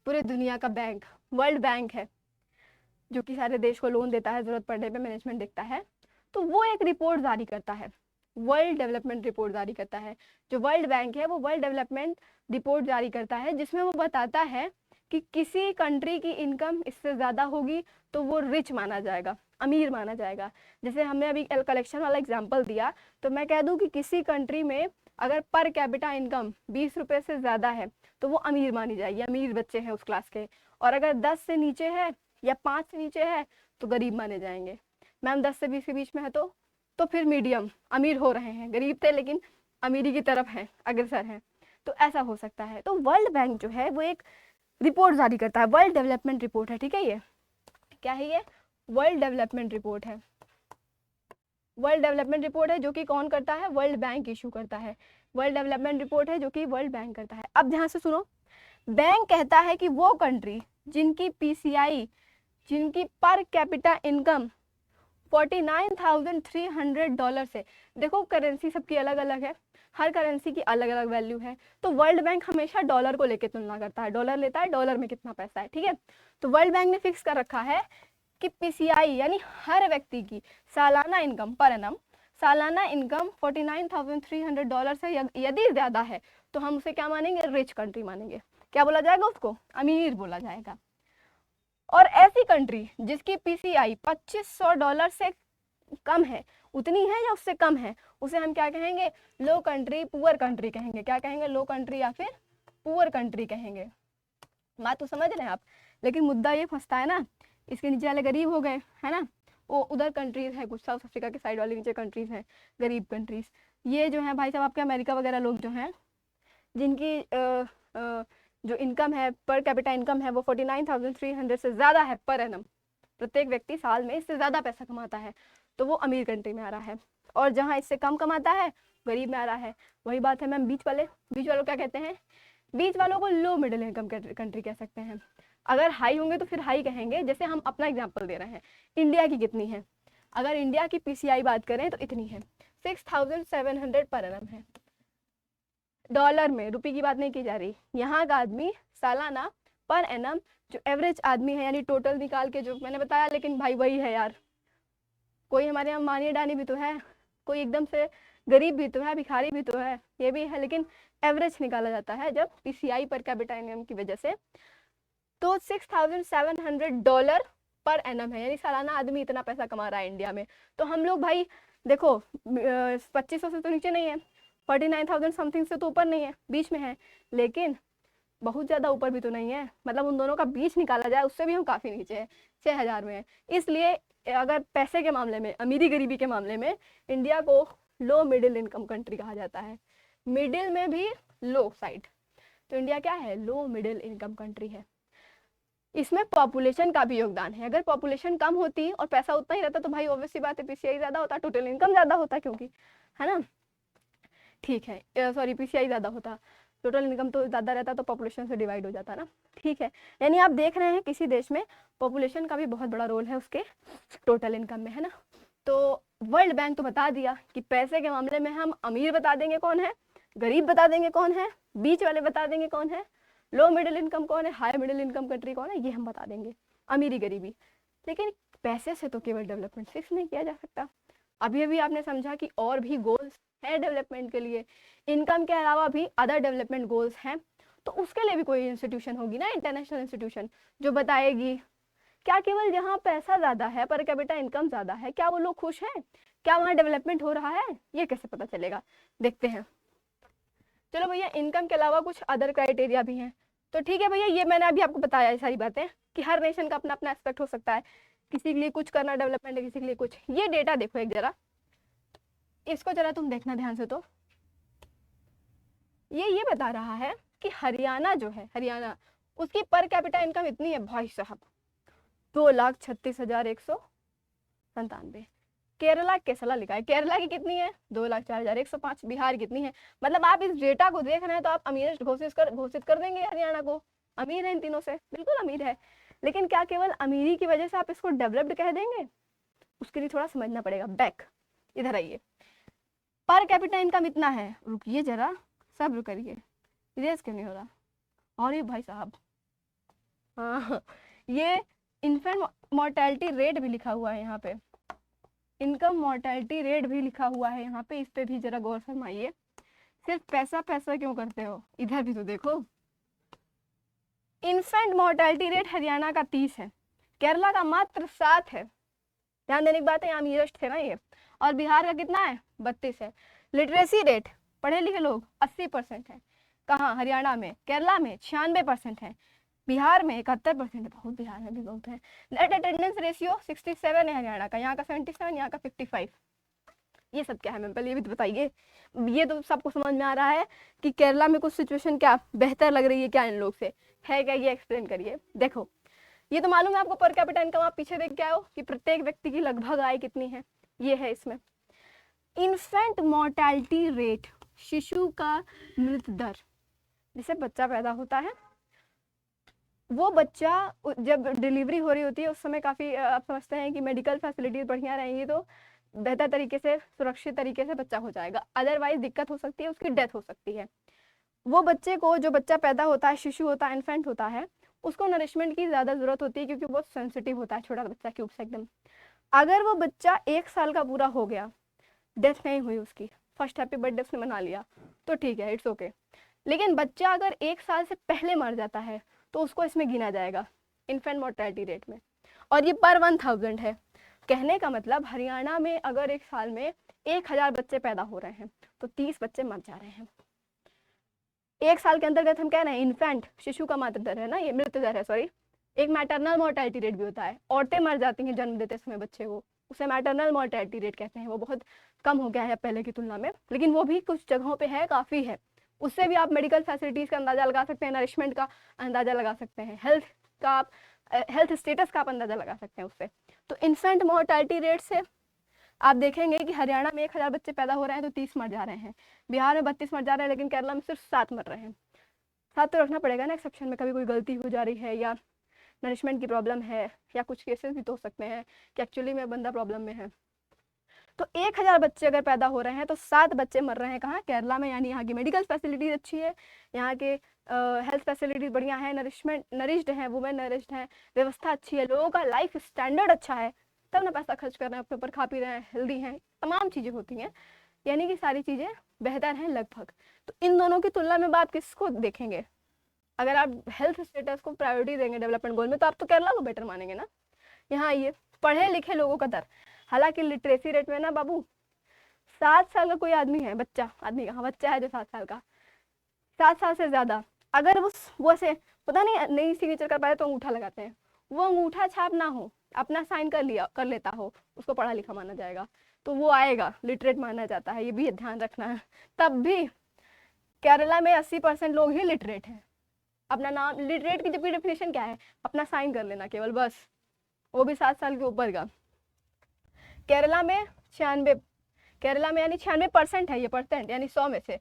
पूरे दुनिया का बैंक, वर्ल्ड बैंक है, जो कि सारे देश को लोन देता है, जरूरत पड़ने पे मैनेजमेंट देखता है। तो वो एक रिपोर्ट जारी करता है, वर्ल्ड डेवलपमेंट रिपोर्ट जारी करता है। जो वर्ल्ड बैंक है वो वर्ल्ड डेवलपमेंट रिपोर्ट जारी करता है, जिसमें वो बताता है कि किसी कंट्री की इनकम इससे ज़्यादा होगी तो वो रिच माना जाएगा, अमीर माना जाएगा। जैसे हमने अभी कलेक्शन वाला एग्जांपल दिया, तो मैं कह दूं कि किसी कंट्री में अगर पर कैपिटा इनकम 20 रुपये से ज़्यादा है तो वो अमीर मानी जाएगी, अमीर बच्चे हैं उस क्लास के। और अगर 10 से नीचे है या 5 से नीचे है तो गरीब माने जाएंगे। मैम 10 से 20 के बीच में है तो फिर मीडियम, अमीर हो रहे हैं, गरीब थे लेकिन अमीरी की तरफ हैं, अग्रसर हैं, तो ऐसा हो सकता है। तो वर्ल्ड बैंक जो है वो एक रिपोर्ट जारी करता है, वर्ल्ड डेवलपमेंट रिपोर्ट है। ठीक है, ये क्या है? ये वर्ल्ड डेवलपमेंट रिपोर्ट है। वर्ल्ड डेवलपमेंट रिपोर्ट है जो कि कौन करता है? वर्ल्ड बैंक इशू करता है। वर्ल्ड डेवलपमेंट रिपोर्ट है जो कि वर्ल्ड बैंक करता है। अब ध्यान से सुनो, बैंक कहता है कि वो कंट्री जिनकी पीसीआई, जिनकी पर कैपिटा इनकम $49,300 से, देखो करेंसी सबकी अलग अलग है, हर करेंसी की अलग अलग वैल्यू है, तो वर्ल्ड बैंक हमेशा डॉलर को लेकर तुलना करता है, डॉलर लेता है, डॉलर में कितना पैसा है। ठीक है, तो वर्ल्ड बैंक ने फिक्स कर रखा है कि पीसीआई यानी हर व्यक्ति की सालाना इनकम, पर एनम सालाना इनकम $49,300 से यदि ज्यादा है तो हम उसे क्या मानेंगे? रिच कंट्री मानेंगे। क्या बोला जाएगा? उसको अमीर बोला जाएगा। और ऐसी कंट्री जिसकी पीसीआई $2500 से कम है, उतनी है या उससे कम है, उसे हम क्या कहेंगे? लो कंट्री, पुअर कंट्री कहेंगे। क्या कहेंगे? लो कंट्री या फिर पुअर कंट्री कहेंगे। बात तो समझ रहे हैं आप, लेकिन मुद्दा ये फंसता है ना, इसके नीचे वाले गरीब हो गए, है ना, वो उधर कंट्रीज है, कुछ साउथ अफ्रीका के साइड वाले नीचे कंट्रीज हैं, गरीब कंट्रीज। ये जो है भाई साहब आपके अमेरिका वगैरह लोग जो हैं, जिनकी जो इनकम है, पर कैपिटा इनकम है, वो 49,300 से ज़्यादा है पर एनम, प्रत्येक व्यक्ति साल में इससे ज़्यादा पैसा कमाता है, तो वो अमीर कंट्री में आ रहा है। और जहाँ इससे कम कमाता है गरीब में आ रहा है। वही बात है मैम, बीच वालों क्या कहते हैं? बीच वालों को लो मिडिल इनकम कंट्री कह सकते हैं। अगर हाई होंगे तो फिर हाई कहेंगे। जैसे हम अपना एग्जाम्पल दे रहे हैं, इंडिया की कितनी है? अगर इंडिया की पीसीआई बात करें तो इतनी है, 6,700 पर एनम है, डॉलर में, रुपये की बात नहीं की जा रही। यहाँ का आदमी सालाना पर एनम, जो एवरेज आदमी है, यानी टोटल निकाल के जो मैंने बताया, लेकिन भाई वही है यार, कोई हमारे यहाँ मानी डानी भी तो है, कोई एकदम से गरीब भी तो है, भिखारी भी तो है, ये भी है, लेकिन एवरेज निकाला जाता है जब पीसीआई पर कैपिटा इनकम की वजह से तो $6,700 पर एनम है, यानी सालाना आदमी इतना पैसा कमा रहा है इंडिया में। तो हम लोग भाई देखो 2500 से तो नीचे नहीं है, 49,000 समथिंग से तो ऊपर नहीं है, बीच में है, लेकिन बहुत ज्यादा ऊपर भी तो नहीं है, मतलब उन दोनों का बीच निकाला जाए उससे भी हम काफी नीचे है, 6,000 में है। इसलिए अगर पैसे के मामले में, अमीरी गरीबी के मामले में इंडिया को लो मिडिल इनकम कंट्री कहा जाता है, मिडिल में भी लो साइड, तो इंडिया क्या है, लो मिडिल इनकम कंट्री है। इसमें पॉपुलेशन का भी योगदान है, अगर पॉपुलेशन कम होती और पैसा उतना ही रहता तो भाई ऑब्वियस सी बात है पीसीआई ज्यादा होता, टोटल इनकम ज्यादा होता, क्योंकि है ना, ठीक है, सॉरी पीसीआई ज्यादा होता, टोटल इनकम तो ज्यादा रहता तो पॉपुलेशन से डिवाइड हो जाता ना, ठीक है। यानी आप देख रहे हैं किसी देश में पॉपुलेशन का भी बहुत बड़ा रोल है उसके टोटल इनकम में, है ना। तो वर्ल्ड बैंक तो बता दिया कि पैसे के मामले में हम अमीर बता देंगे कौन है, गरीब बता देंगे कौन है, बीच वाले बता देंगे कौन है, लो मिडिल इनकम कौन है, हाई मिडिल इनकम कंट्री कौन है, ये हम बता देंगे, अमीरी गरीबी। लेकिन पैसे से तो केवल डेवलपमेंट फिक्स नहीं किया जा सकता। अभी अभी आपने समझा कि और भी गोल्स है डेवलपमेंट के लिए, इनकम के अलावा भी अदर डेवलपमेंट गोल्स हैं, तो उसके लिए भी कोई इंस्टीट्यूशन होगी ना, इंटरनेशनल इंस्टीट्यूशन, जो बताएगी क्या केवल जहाँ पैसा ज्यादा है, पर कैपिटा इनकम ज्यादा है, क्या वो लोग खुश हैं, क्या वहाँ डेवलपमेंट हो रहा है, ये कैसे पता चलेगा, देखते हैं। चलो भैया, इनकम के अलावा कुछ अदर क्राइटेरिया भी हैं, तो ठीक है भैया, ये मैंने अभी आपको बताया सारी बातें कि हर नेशन का अपना अपना एस्पेक्ट हो सकता है, किसी के लिए कुछ करना डेवलपमेंट है, किसी के लिए कुछ। ये डेटा देखो एक जरा, इसको जरा तुम देखना ध्यान से, तो ये बता रहा है कि हरियाणा जो है, हरियाणा, उसकी पर कैपिटा इनकम इतनी है भाई साहब, 2,36,197। केरला, केसला लिखा है, केरला की कितनी है, 2,04,105। बिहार कितनी है, मतलब आप इस डेटा को देख रहे हैं तो आप अमीर घोषित कर देंगे हरियाणा को, अमीर है इन तीनों से, बिल्कुल अमीर है। लेकिन क्या केवल अमीरी की वजह से आप इसको डेवलप्ड कह देंगे, उसके लिए थोड़ा समझना पड़ेगा। बैक इधर आइए, पर कैपिटा इनकम इतना है, रुकिए जरा, सब्र करिए, इरेज क्यों नहीं हो रहा, और ये भाई साहब, हाँ, ये इन्फेंट मोर्टेलिटी रेट भी लिखा हुआ है यहाँ पे, इनकम मोर्टेलिटी रेट भी लिखा हुआ है यहाँ पे, इस पे भी जरा गौर फरमाइए। सिर्फ पैसा पैसा क्यों करते हो, इधर भी तो देखो। इन्फेंट मोर्टेलिटी रेट हरियाणा का 30 है, केरला का मात्र 7 है, ध्यान देने की बात है, यहाँ नियरेस्ट थे ना ये, और बिहार का कितना है, 32 है। लिटरेसी रेट, पढ़े लिखे लोग 80% है, कहाँ, हरियाणा में, केरला में 96% है, बिहार में 71% है, बहुत, बिहार में भी बहुत है। नेट अटेंडेंस रेशियो 67 है हरियाणा का, यहाँ का 77, यहाँ का 55। ये सब क्या है मैम, पहले ये भी तो बताइए, ये तो सबको समझ में आ रहा है कि केरला में कुछ सिचुएशन क्या बेहतर लग रही है क्या इन लोग से, है क्या, ये एक्सप्लेन करिए। देखो, ये तो मालूम है आपको, पर कैपिटा इनकम आप पीछे देख के आओ कि प्रत्येक व्यक्ति की लगभग आय कितनी है, ये है इसमें। इन्फेंट मोर्टेलिटी रेट, शिशु का मृत्यु दर, जिसे बच्चा पैदा होता है, वो बच्चा जब डिलीवरी हो रही होती है उस समय काफ़ी आप समझते हैं कि मेडिकल फैसिलिटीज बढ़िया रहेंगी तो बेहतर तरीके से, सुरक्षित तरीके से बच्चा हो जाएगा, अदरवाइज दिक्कत हो सकती है, उसकी डेथ हो सकती है। वो बच्चे को, जो बच्चा पैदा होता है, शिशु होता है, इन्फेंट होता है, उसको नरिशमेंट की ज़्यादा ज़रूरत होती है, क्योंकि बहुत सेंसिटिव होता है छोटा बच्चा, क्यूब से एकदम। अगर वो बच्चा 1 साल का पूरा हो गया, डेथ नहीं हुई उसकी, फर्स्ट हैप्पी बर्थडे उसने मना लिया, तो ठीक है, इट्स ओके। लेकिन बच्चा अगर 1 साल से पहले मर जाता है तो उसको इसमें गिना जाएगा इन्फेंट मोर्टेलिटी रेट में, और ये पर 1000 है। कहने का मतलब हरियाणा में अगर 1 साल में 1000 बच्चे पैदा हो रहे हैं तो 30 बच्चे मर जा रहे हैं। 1 साल के अंतर्गत हम कह रहे हैं इन्फेंट, शिशु का मातृ दर है ना, ये मृत्यु दर है, सॉरी। एक मैटरनल मोर्टेलिटी रेट भी होता है, औरतें मर जाती हैं जन्म देते समय बच्चे को, उसे मैटरनल मोर्टेलिटी रेट कहते हैं। वो बहुत कम हो गया है पहले की तुलना में, लेकिन वो भी कुछ जगहों पे है, काफ़ी है। उससे भी आप मेडिकल फैसिलिटीज़ का अंदाजा लगा सकते हैं, नरिशमेंट का अंदाजा लगा सकते हैं, हेल्थ का आप, हेल्थ स्टेटस का आप अंदाजा लगा सकते हैं उससे। तो इन्फेंट मोर्टेलिटी रेट से आप देखेंगे कि हरियाणा में 1000 बच्चे पैदा हो रहे हैं तो 30 मर जा रहे हैं, बिहार में 32 मर जा रहे हैं, लेकिन केरला में सिर्फ 7 मर रहे हैं। 7 तो रखना पड़ेगा ना एक्सेप्शन में, कभी कोई गलती हो जा रही है या नरिशमेंट की प्रॉब्लम है, या कुछ केसेस भी तो हो सकते हैं कि एक्चुअली में बंदा प्रॉब्लम में है। तो 1000 बच्चे अगर पैदा हो रहे हैं तो 7 बच्चे मर रहे हैं कहाँ, केरला में। यानी यहाँ की मेडिकल फैसिलिटीज अच्छी है, यहाँ के हेल्थ फैसिलिटीज बढ़िया है, नरिश्ड है, वुमेन नरिश्ड है, व्यवस्था अच्छी है, लोगों का लाइफ स्टैंडर्ड अच्छा है, तब ना पैसा खर्च कर रहे हैं अपने ऊपर, खा पी रहे हैं, हेल्दी हैं, तमाम चीज़ें होती हैं, यानी कि सारी चीज़ें बेहतर हैं लगभग। तो इन दोनों की तुलना में आप किसको देखेंगे, अगर आप हेल्थ स्टेटस को प्रायोरिटी देंगे डेवलपमेंट गोल में तो आप तो केरला को बेटर मानेंगे ना। यहाँ आइए, पढ़े लिखे लोगों का दर, हालांकि लिटरेसी रेट में ना बाबू 7 साल का कोई आदमी है, बच्चा, आदमी कहाँ, बच्चा है जो 7 साल का, 7 साल से ज्यादा, अगर वो से पता नहीं सिग्नेचर कर पाए तो अंगूठा लगाते हैं, वो अंगूठा छाप ना हो, अपना साइन कर लेता हो, उसको पढ़ा लिखा माना जाएगा, तो वो आएगा, लिटरेट माना जाता है, ये भी ध्यान रखना है। तब भी केरला में 80% लोग ही लिटरेट हैं। अपना नाम, लिटरेट की जबकि डेफिनेशन क्या है, अपना साइन कर लेना केवल, बस, वो भी 7 साल के ऊपर का। केरला में 96, केरला में यानी 96% है ये, परसेंट यानी 100 में से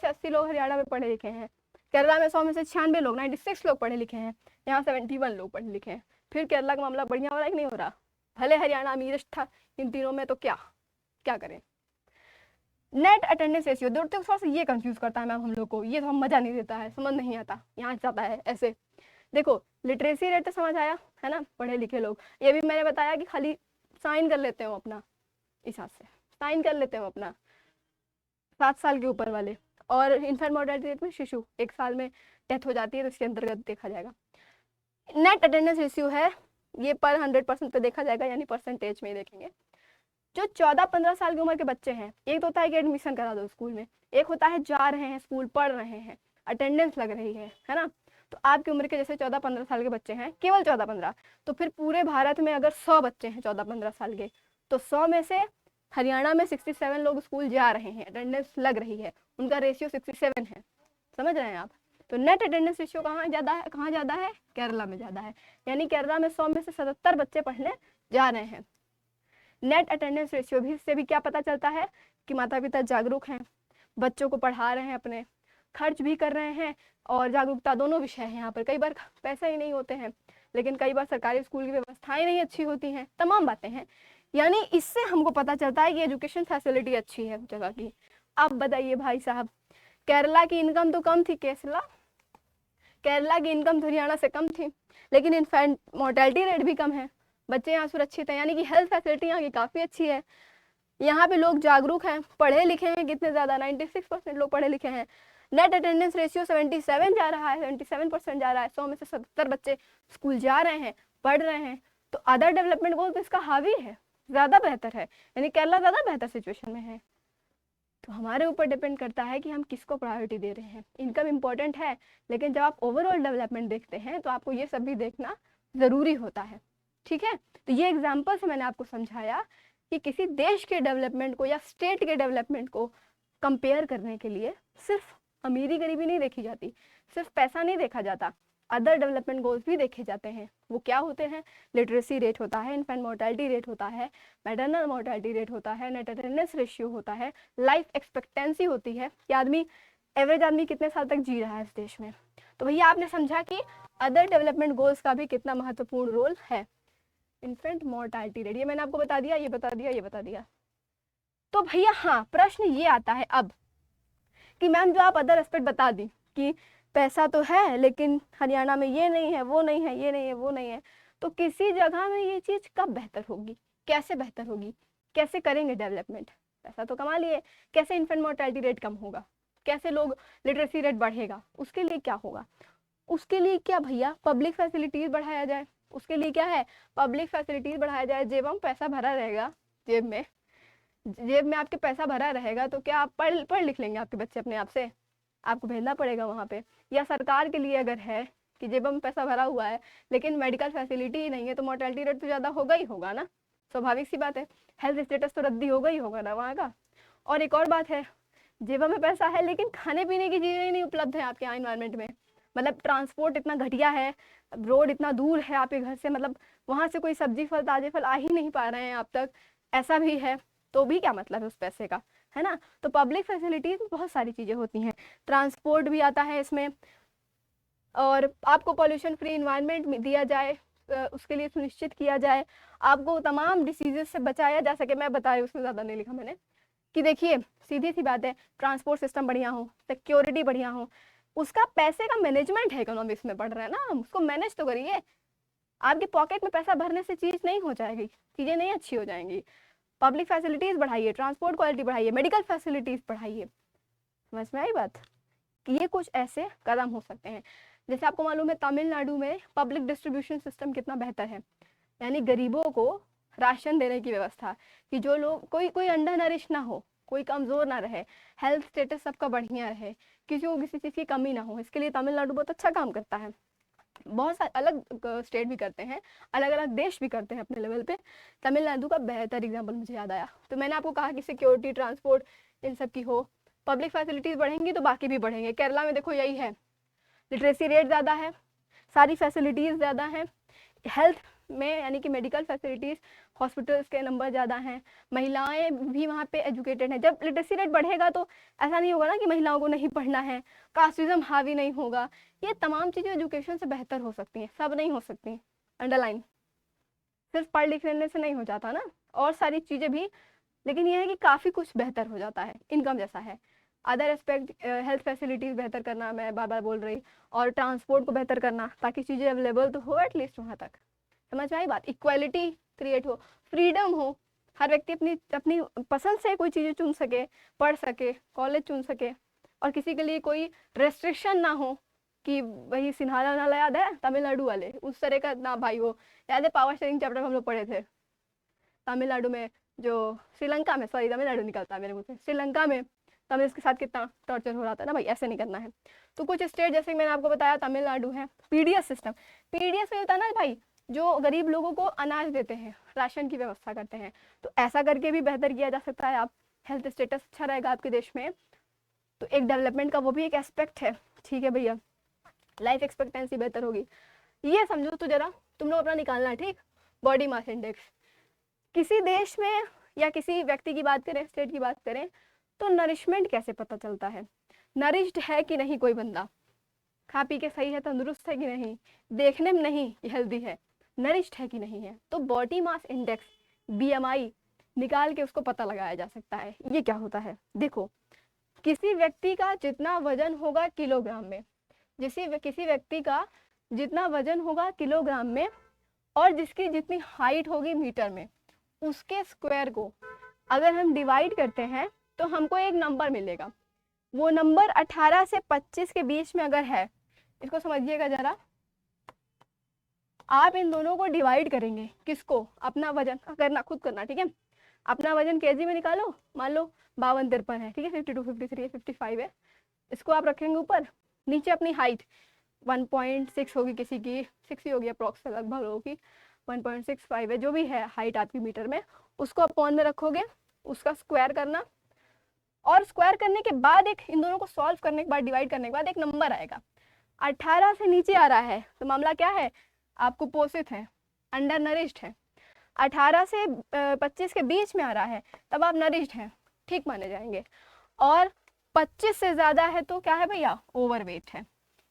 80 लोग हरियाणा में पढ़े लिखे हैं। केरला में 100 में से 96 लोग, 96 लोग पढ़े लिखे हैं, यहाँ 71 लोग पढ़े लिखे हैं। फिर केरला का मामला बढ़िया हो रहा है कि नहीं हो रहा? भले हरियाणा अमीर था इन तीनों में, तो क्या करें। नेट अटेंडेंस रेशियो, थोड़ा सा ये कंफ्यूज करता है मैम हम लोग को, ये तो मजा नहीं देता है, समझ नहीं आता, यहाँ जाता है ऐसे। देखो लिटरेसी रेट तो समझ आया है ना, पढ़े लिखे लोग, ये भी मैंने बताया कि खाली साइन कर लेते हो अपना, इस हिसाब से साइन कर लेते हो अपना 7 साल के ऊपर वाले। और इन्फेंट मोर्टेलिटी रेट में शिशु 1 साल में डेथ हो जाती है, तो इसके अंतर्गत देखा जाएगा। नेट अटेंडेंस रेशियो है, ये पर 100% पे देखा जाएगा, यानी परसेंटेज में ही देखेंगे। जो 14-15 साल की उम्र के बच्चे हैं, एक तो होता है कि एडमिशन करा दो स्कूल में, एक होता है जा रहे हैं स्कूल, पढ़ रहे हैं, अटेंडेंस लग रही है ना। तो आपकी उम्र के जैसे 14-15 साल के बच्चे हैं, केवल 14-15, तो फिर पूरे भारत में अगर 100 बच्चे हैं 14-15 साल के, तो 100 में से हरियाणा में 67 लोग स्कूल जा रहे हैं, अटेंडेंस लग रही है, उनका रेशियो 67 है, समझ रहे हैं आप। तो नेट अटेंडेंस रेशियो कहाँ ज़्यादा है? केरला में ज़्यादा है, यानी केरला में 100 में से 77 बच्चे पढ़ने जा रहे हैं। नेट अटेंडेंस रेशियो भी से भी क्या पता चलता है कि माता पिता जागरूक हैं, बच्चों को पढ़ा रहे हैं, अपने खर्च भी कर रहे हैं, और जागरूकता दोनों विषय हैं यहाँ पर। कई बार पैसे ही नहीं होते हैं, लेकिन कई बार सरकारी स्कूल की व्यवस्थाएं नहीं अच्छी होती हैं, तमाम बातें हैं, यानी इससे हमको पता चलता है कि एजुकेशन फैसिलिटी अच्छी है जगह की। अब बताइए भाई साहब, केरला की इनकम तो कम थी, केरला की इनकम तो हरियाणा से कम थी, लेकिन इन्फेंट मोर्टेलिटी रेट भी कम है, बच्चे यहाँ सुरक्षित हैं, यानी कि हेल्थ फैसिलिटी यहाँ की काफ़ी अच्छी है। यहाँ पे लोग जागरूक हैं, पढ़े लिखे हैं, कितने ज़्यादा, 96% लोग पढ़े लिखे हैं। नेट अटेंडेंस रेशियो 77 जा रहा है, 77% जा रहा है, 100 में से 77 बच्चे स्कूल जा रहे हैं, पढ़ रहे हैं, तो अदर डेवलपमेंट गोल तो इसका हावी है, ज़्यादा बेहतर है, यानी केरला ज़्यादा बेहतर सिचुएशन में है। तो हमारे ऊपर डिपेंड करता है कि हम किसको प्रायोरिटी दे रहे हैं। इनकम इम्पोर्टेंट है, लेकिन जब आप ओवरऑल डेवलपमेंट देखते हैं तो आपको ये सब भी देखना ज़रूरी होता है, ठीक है। तो ये एग्जाम्पल से मैंने आपको समझाया कि किसी देश के डेवलपमेंट को या स्टेट के डेवलपमेंट को कंपेयर करने के लिए सिर्फ अमीरी गरीबी नहीं देखी जाती, सिर्फ पैसा नहीं देखा जाता, अदर डेवलपमेंट गोल्स भी देखे जाते हैं। वो क्या होते हैं? लिटरेसी रेट होता है, इन्फेंट मोर्टेलिटी रेट होता है, मैटरनल मोर्टेलिटी रेट होता है, नेट अटेंडेंस रेशियो होता है, लाइफ एक्सपेक्टेंसी होती है कि आदमी, एवरेज आदमी कितने साल तक जी रहा है इस देश में। तो भैया आपने समझा कि अदर डेवलपमेंट गोल्स का भी कितना महत्वपूर्ण रोल है। इन्फेंट मोर्टेलिटी रेट, ये मैंने आपको बता दिया, ये बता दिया। तो भैया हाँ, प्रश्न ये आता है अब कि मैम जो आप अदर एस्पेक्ट बता दी कि पैसा तो है लेकिन हरियाणा में ये नहीं है, वो नहीं है, ये नहीं है, वो नहीं है, तो किसी जगह में ये चीज़ कब बेहतर होगी, कैसे बेहतर होगी, कैसे करेंगे डेवलपमेंट? पैसा तो कमा लिए, कैसे इन्फेंट मोर्टेलिटी रेट कम होगा, कैसे लोग लिटरेसी रेट बढ़ेगा, उसके लिए क्या होगा? उसके लिए क्या भैया, पब्लिक फैसिलिटीज़ बढ़ाया जाए। उसके लिए क्या है? पब्लिक फैसिलिटीज़ बढ़ाया जाए। जेब में पैसा भरा रहेगा, जेब में आपके पैसा भरा रहेगा, तो क्या आप पढ़ लिख लेंगे आपके बच्चे अपने आप से? आपको भेजना पड़ेगा वहाँ पे। या सरकार के लिए अगर है कि जेब में पैसा भरा हुआ है लेकिन मेडिकल फैसिलिटी ही नहीं है, तो मोर्टेलिटी रेट तो ज़्यादा होगा ही होगा ना, स्वाभाविक सी बात है, हेल्थ स्टेटस तो रद्दी होगा ही होगा ना वहाँ का। और एक और बात है, जेब में पैसा है लेकिन खाने पीने की चीज़ें नहीं उपलब्ध है आपके यहाँ इन्वायरमेंट में, मतलब ट्रांसपोर्ट इतना घटिया है, रोड इतना दूर है आपके घर से, मतलब वहाँ से कोई सब्जी फल, ताजे फल आ ही नहीं पा रहे हैं आप तक, ऐसा भी है, तो भी क्या मतलब है उस पैसे का, है ना। तो पब्लिक फैसिलिटीज में बहुत सारी चीज़ें होती हैं, ट्रांसपोर्ट भी आता है इसमें, और आपको पॉल्यूशन फ्री इन्वायरमेंट दिया जाए, उसके लिए सुनिश्चित किया जाए, आपको तमाम डिसीजेज से बचाया जा सके। मैं बता रही हूँ, उसमें ज़्यादा नहीं लिखा मैंने, कि देखिए सीधी सी बात है, ट्रांसपोर्ट सिस्टम बढ़िया हो, सिक्योरिटी बढ़िया हो, उसका पैसे का मैनेजमेंट है, इकोनॉमिक्स में पढ़ रहे हैं ना हम, उसको मैनेज तो करिए। आपके पॉकेट में पैसा भरने से चीज़ नहीं हो जाएगी, चीज़ें नहीं अच्छी हो जाएंगी। पब्लिक फैसिलिटीज़ बढ़ाइए, ट्रांसपोर्ट क्वालिटी बढ़ाइए, मेडिकल फैसिलिटीज़ बढ़ाइए। समझ में आई बात? कि ये कुछ ऐसे कदम हो सकते हैं। जैसे आपको मालूम है तमिलनाडु में पब्लिक डिस्ट्रीब्यूशन सिस्टम कितना बेहतर है, यानी गरीबों को राशन देने की व्यवस्था, कि जो लोग कोई कोई अंडर नरिश ना हो, कोई कमज़ोर ना रहे, हेल्थ स्टेटस सबका बढ़िया रहे, किसी को किसी चीज़ की कमी ना हो, इसके लिए तमिलनाडु बहुत अच्छा काम करता है। बहुत सारे अलग स्टेट भी करते हैं, अलग अलग देश भी करते हैं अपने लेवल पे। तमिलनाडु का बेहतर एग्जाम्पल मुझे याद आया। तो मैंने आपको कहा कि सिक्योरिटी, ट्रांसपोर्ट, इन सब की हो, पब्लिक फैसिलिटीज़ बढ़ेंगी तो बाकी भी बढ़ेंगे। केरला में देखो यही है, लिटरेसी रेट ज़्यादा है, सारी फैसिलिटीज़ ज़्यादा हैं, हेल्थ में यानी कि मेडिकल फैसिलिटीज़, हॉस्पिटल्स के नंबर ज़्यादा हैं, महिलाएं भी वहाँ पे एजुकेटेड हैं। जब लिटरेसी रेट बढ़ेगा तो ऐसा नहीं होगा ना कि महिलाओं को नहीं पढ़ना है, कास्टिज्म हावी नहीं होगा। ये तमाम चीज़ें एजुकेशन से बेहतर हो सकती हैं, सब नहीं हो सकती, अंडरलाइन, सिर्फ पढ़ लिख लेने से नहीं हो जाता ना, और सारी चीज़ें भी। लेकिन यह है कि काफ़ी कुछ बेहतर हो जाता है, इनकम जैसा है। अदर एस्पेक्ट, हेल्थ फैसिलिटीज़ बेहतर करना, मैं बार बार बोल रही, और ट्रांसपोर्ट को बेहतर करना ताकि चीज़ें अवेलेबल तो हो एटलीस्ट वहाँ तक। समझ में आई बात? इक्वालिटी क्रिएट हो, फ्रीडम हो, हर व्यक्ति अपनी अपनी पसंद से कोई चीज़ें चुन सके, पढ़ सके, कॉलेज चुन सके, और किसी के लिए कोई रेस्ट्रिक्शन ना हो कि वही सिन्हारा नाला याद है तमिलनाडु वाले, उस तरह का ना भाई हो। याद है पावर शेयरिंग चैप्टर में हम लोग पढ़े थे, तमिलनाडु में जो श्रीलंका में, सॉरी तमिलनाडु निकलता है मेरे मुँह से, श्रीलंका में तमिल के साथ कितना टॉर्चर हो रहा था ना भाई, ऐसे नहीं करना है। तो कुछ स्टेट जैसे मैंने आपको बताया तमिलनाडु है, पीडीएस सिस्टम, पीडीएस में होता है ना भाई, जो गरीब लोगों को अनाज देते हैं, राशन की व्यवस्था करते हैं, तो ऐसा करके भी बेहतर किया जा सकता है। आप हेल्थ स्टेटस अच्छा रहेगा आपके देश में, तो एक डेवलपमेंट का वो भी एक एस्पेक्ट है। ठीक है भैया, लाइफ एक्सपेक्टेंसी बेहतर होगी। ये समझो तो जरा, तुम लोग अपना निकालना, ठीक, बॉडी मास इंडेक्स। किसी देश में या किसी व्यक्ति की बात करें, स्टेट की बात करें, तो नरिशमेंट कैसे पता चलता है, नरिश्ड है कि नहीं कोई बंदा, खा पी के सही है, तंदुरुस्त है कि नहीं, देखने में नहीं हेल्दी है, नरिश्ड है कि नहीं है। तो बॉडी मास इंडेक्स, बीएमआई निकाल के उसको पता लगाया जा सकता है। ये क्या होता है, देखो, किसी व्यक्ति का जितना वजन होगा किलोग्राम में, किसी व्यक्ति का जितना वजन होगा किलोग्राम में, और जिसकी जितनी हाइट होगी मीटर में, उसके स्क्वायर को अगर हम डिवाइड करते हैं तो हमको एक नंबर मिलेगा। वो नंबर 18 से 25 के बीच में अगर है, इसको समझिएगा जरा, आप इन दोनों को डिवाइड करेंगे, किसको, अपना वजन करना, खुद करना, ठीक है, अपना वजन केजी में निकालो, मान लो 52-53 है, ठीक है, 52, 53 है, 55 है, इसको आप रखेंगे ऊपर, नीचे अपनी हाइट 1.6 होगी, किसी की 6 ही होगी अप्रॉक्स, लगभग होगी 1.65 है, जो भी है हाइट आपकी मीटर में, उसको अपॉन में रखोगे, उसका स्क्वायर करना, और स्क्वायर करने के बाद एक, इन दोनों को सॉल्व करने के बाद, डिवाइड करने के बाद एक नंबर आएगा। 18 से नीचे आ रहा है तो मामला क्या है, आप कुपोषित है, अंडर नरिश्ड है। 18 से 25 के बीच में आ रहा है तब आप नरिश्ड हैं, ठीक माने जाएंगे। और 25 से ज़्यादा है तो क्या है भैया, ओवरवेट है।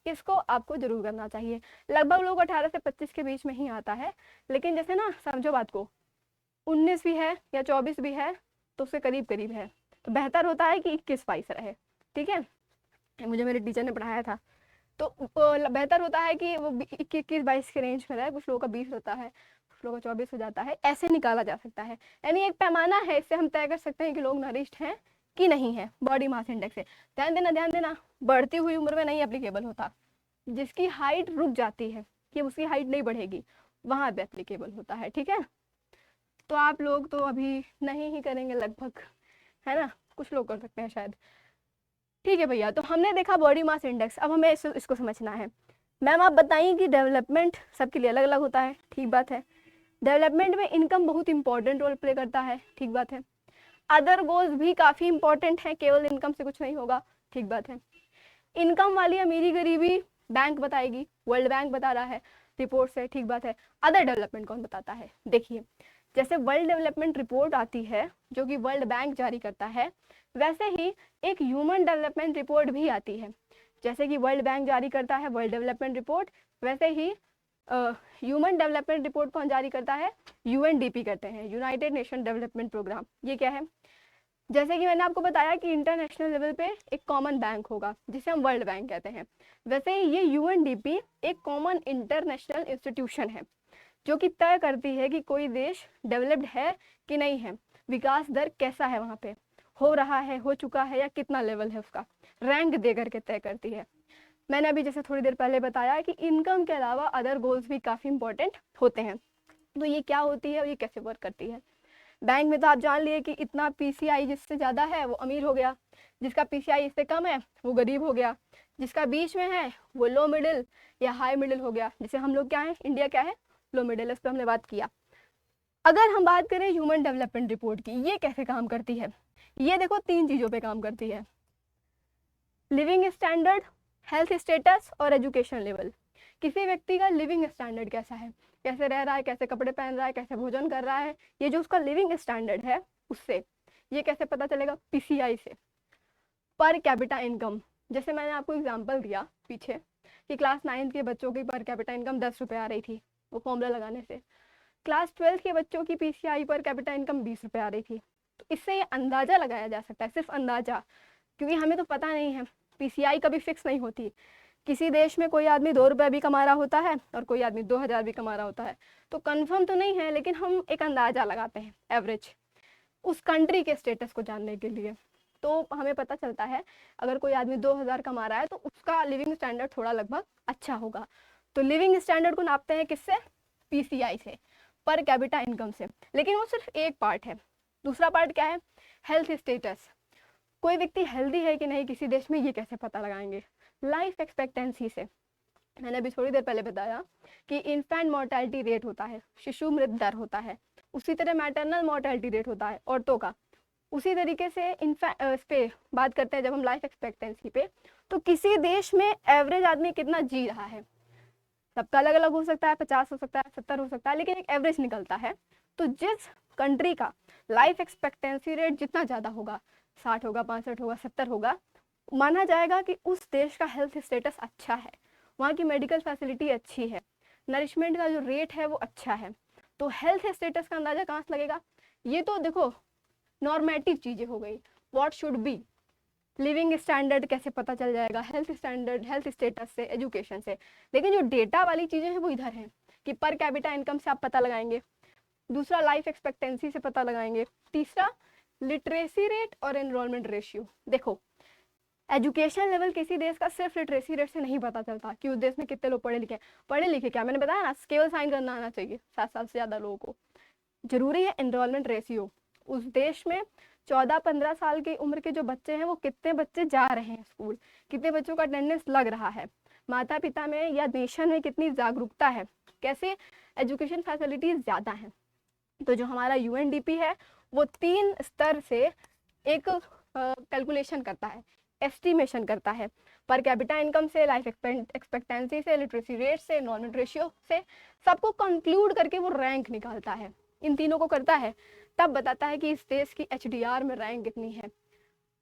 इसको आपको जरूर करना चाहिए। लगभग लोग 18 से 25 के बीच में ही आता है, लेकिन जैसे ना, समझो बात को, 19 भी है या 24 भी है तो उसके करीब करीब है, तो बेहतर होता है कि 21-22 रहे, ठीक है, मुझे मेरे टीचर ने पढ़ाया था। तो बेहतर होता है कि वो 21-22 के रेंज में रहे, कुछ लोगों का 20 रहता है, कुछ लोगों का 24 हो जाता है, ऐसे निकाला जा सकता है। यानी एक पैमाना है, इससे हम तय कर सकते हैं कि लोग नरिश्ड हैं कि नहीं है, बॉडी मास इंडेक्स से। ध्यान देना, बढ़ती हुई उम्र में नहीं एप्लीकेबल होता, जिसकी हाइट रुक जाती है कि उसकी हाइट नहीं बढ़ेगी, वहाँ पे एप्लीकेबल होता है, ठीक है। तो आप लोग तो अभी नहीं ही करेंगे लगभग, है ना, कुछ लोग कर सकते हैं शायद, ठीक है भैया। तो हमने देखा बॉडी मास इंडेक्स, अब हमें इसको समझना है। मैम आप बताइए कि डेवलपमेंट सबके लिए अलग अलग होता है, ठीक बात है, डेवलपमेंट में इनकम बहुत इंपॉर्टेंट रोल प्ले करता है, ठीक बात है, अदर गोल्स भी काफ़ी इंपॉर्टेंट है, केवल इनकम से कुछ नहीं होगा, ठीक बात है। इनकम वाली अमीरी गरीबी बैंक बताएगी, वर्ल्ड बैंक बता रहा है रिपोर्ट से, ठीक बात है। अदर डेवलपमेंट कौन बताता है, देखिए, जैसे वर्ल्ड डेवलपमेंट रिपोर्ट आती है जो कि वर्ल्ड बैंक जारी करता है, वैसे ही एक ह्यूमन डेवलपमेंट रिपोर्ट भी आती है। जैसे कि वर्ल्ड बैंक जारी करता है वर्ल्ड डेवलपमेंट रिपोर्ट, वैसे ही ह्यूमन डेवलपमेंट रिपोर्ट कौन जारी करता है, यूएनडीपी करते हैं, यूनाइटेड नेशन डेवलपमेंट प्रोग्राम। ये क्या है, जैसे कि मैंने आपको बताया कि इंटरनेशनल लेवल पे एक कॉमन बैंक होगा जिसे हम वर्ल्ड बैंक कहते हैं, वैसे ही ये यूएनडीपी एक कॉमन इंटरनेशनल इंस्टीट्यूशन है जो कि तय करती है कि कोई देश डेवलप्ड है कि नहीं है, विकास दर कैसा है, वहाँ पे हो रहा है, हो चुका है, या कितना लेवल है, उसका रैंक दे करके तय करती है। मैंने अभी जैसे थोड़ी देर पहले बताया कि इनकम के अलावा अदर गोल्स भी काफ़ी इंपॉर्टेंट होते हैं। तो ये क्या होती है और ये कैसे वर्क करती है। बैंक में तो आप जान लिए कि इतना पीसीआई जिससे ज़्यादा है वो अमीर हो गया, जिसका पीसीआई इससे कम है वो गरीब हो गया, जिसका बीच में है वो लो मिडिल या हाई मिडिल हो गया। जैसे हम लोग क्या है, इंडिया क्या है, लो मिडिल, इस पर हमने बात किया। अगर हम बात करें ह्यूमन डेवलपमेंट रिपोर्ट की, ये कैसे काम करती है, ये देखो 3 चीज़ों पे काम करती है, लिविंग स्टैंडर्ड, हेल्थ स्टेटस और एजुकेशन लेवल। किसी व्यक्ति का लिविंग स्टैंडर्ड कैसा है, कैसे रह रहा है, कैसे कपड़े पहन रहा है, कैसे भोजन कर रहा है, ये जो उसका लिविंग स्टैंडर्ड है उससे ये कैसे पता चलेगा, पीसीआई से। पर कैपिटा इनकम, जैसे मैंने आपको एग्जांपल दिया पीछे कि क्लास 9 के बच्चों की पर कैपिटा इनकम 10 रुपये आ रही थी वो फॉर्मूला लगाने से, क्लास 12 के बच्चों की पीसीआई पर कैपिटा इनकम 20 रुपये आ रही थी। तो इससे ये अंदाजा लगाया जा सकता है, सिर्फ अंदाजा, क्योंकि हमें तो पता नहीं है, पीसीआई कभी फिक्स नहीं होती। किसी देश में कोई आदमी 2 रुपये भी कमा रहा होता है और कोई आदमी 2000 भी कमा रहा होता है, तो कंफर्म तो नहीं है, लेकिन हम एक अंदाजा लगाते हैं एवरेज उस कंट्री के स्टेटस को जानने के लिए। तो हमें पता चलता है अगर कोई आदमी 2000 कमा रहा है तो उसका लिविंग स्टैंडर्ड थोड़ा लगभग अच्छा होगा। तो लिविंग स्टैंडर्ड को नापते हैं किससे, पीसीआई से, पर कैपिटा इनकम से। लेकिन वो सिर्फ एक पार्ट है। दूसरा पार्ट क्या है, हेल्थ स्टेटस। कोई व्यक्ति हेल्दी है कि नहीं किसी देश में, ये कैसे पता लगाएंगे, लाइफ एक्सपेक्टेंसी से। मैंने अभी थोड़ी देर पहले बताया कि इन्फेंट मोर्टेलिटी रेट होता है, शिशु मृत्यु दर होता है, उसी तरह मैटरनल मोर्टेलिटी रेट होता है औरतों का। उसी तरीके से इस पे बात करते हैं जब हम लाइफ एक्सपेक्टेंसी पे, तो किसी देश में एवरेज आदमी कितना जी रहा है, सबका अलग अलग हो सकता है, 50 हो सकता है, 70 हो सकता है, लेकिन एक एवरेज निकलता है। तो जिस कंट्री का लाइफ एक्सपेक्टेंसी रेट जितना ज़्यादा होगा, 60 होगा, 65 होगा, 70 होगा, माना जाएगा कि उस देश का हेल्थ स्टेटस अच्छा है, वहाँ की मेडिकल फैसिलिटी अच्छी है, नरिशमेंट का जो रेट है वो अच्छा है। तो हेल्थ स्टेटस का अंदाजा कहाँ से लगेगा, ये तो देखो नॉर्मेटिव चीज़ें हो गई, what should be, living standard कैसे पता चल जाएगा, हेल्थ स्टैंडर्ड, हेल्थ स्टेटस से, एजुकेशन से। लेकिन जो डेटा वाली चीज़ें हैं वो इधर हैं कि पर कैपिटा इनकम से आप पता लगाएंगे, दूसरा लाइफ एक्सपेक्टेंसी से पता लगाएंगे, तीसरा लिटरेसी रेट और एनरोलमेंट रेशियो। देखो एजुकेशन लेवल किसी देश का सिर्फ लिटरेसी रेट से नहीं पता चलता कि उस देश में कितने लोग पढ़े लिखे हैं। पढ़े लिखे क्या, मैंने बताया ना, केवल साइन करना आना चाहिए 7 साल से ज़्यादा लोगों को। जरूरी है एनरोलमेंट रेशियो, उस देश में 14-15 साल की उम्र के जो बच्चे हैं वो कितने बच्चे जा रहे हैं स्कूल, कितने बच्चों का अटेंडेंस लग रहा है, माता पिता में या नेशन में कितनी जागरूकता है, कैसे एजुकेशन फैसिलिटीज ज़्यादा हैं। तो जो हमारा यूएनडीपी है वो 3 स्तर से एक कैलकुलेशन करता है, एस्टिमेशन करता है, पर कैपिटा इनकम से, लाइफ एक्सपेक्टेंसी से, लिटरेसी रेट से, एनरोलमेंट रेशियो से, सबको कंक्लूड करके वो रैंक निकालता है। इन तीनों को करता है, तब बताता है कि इस देश की एचडीआर में रैंक कितनी है,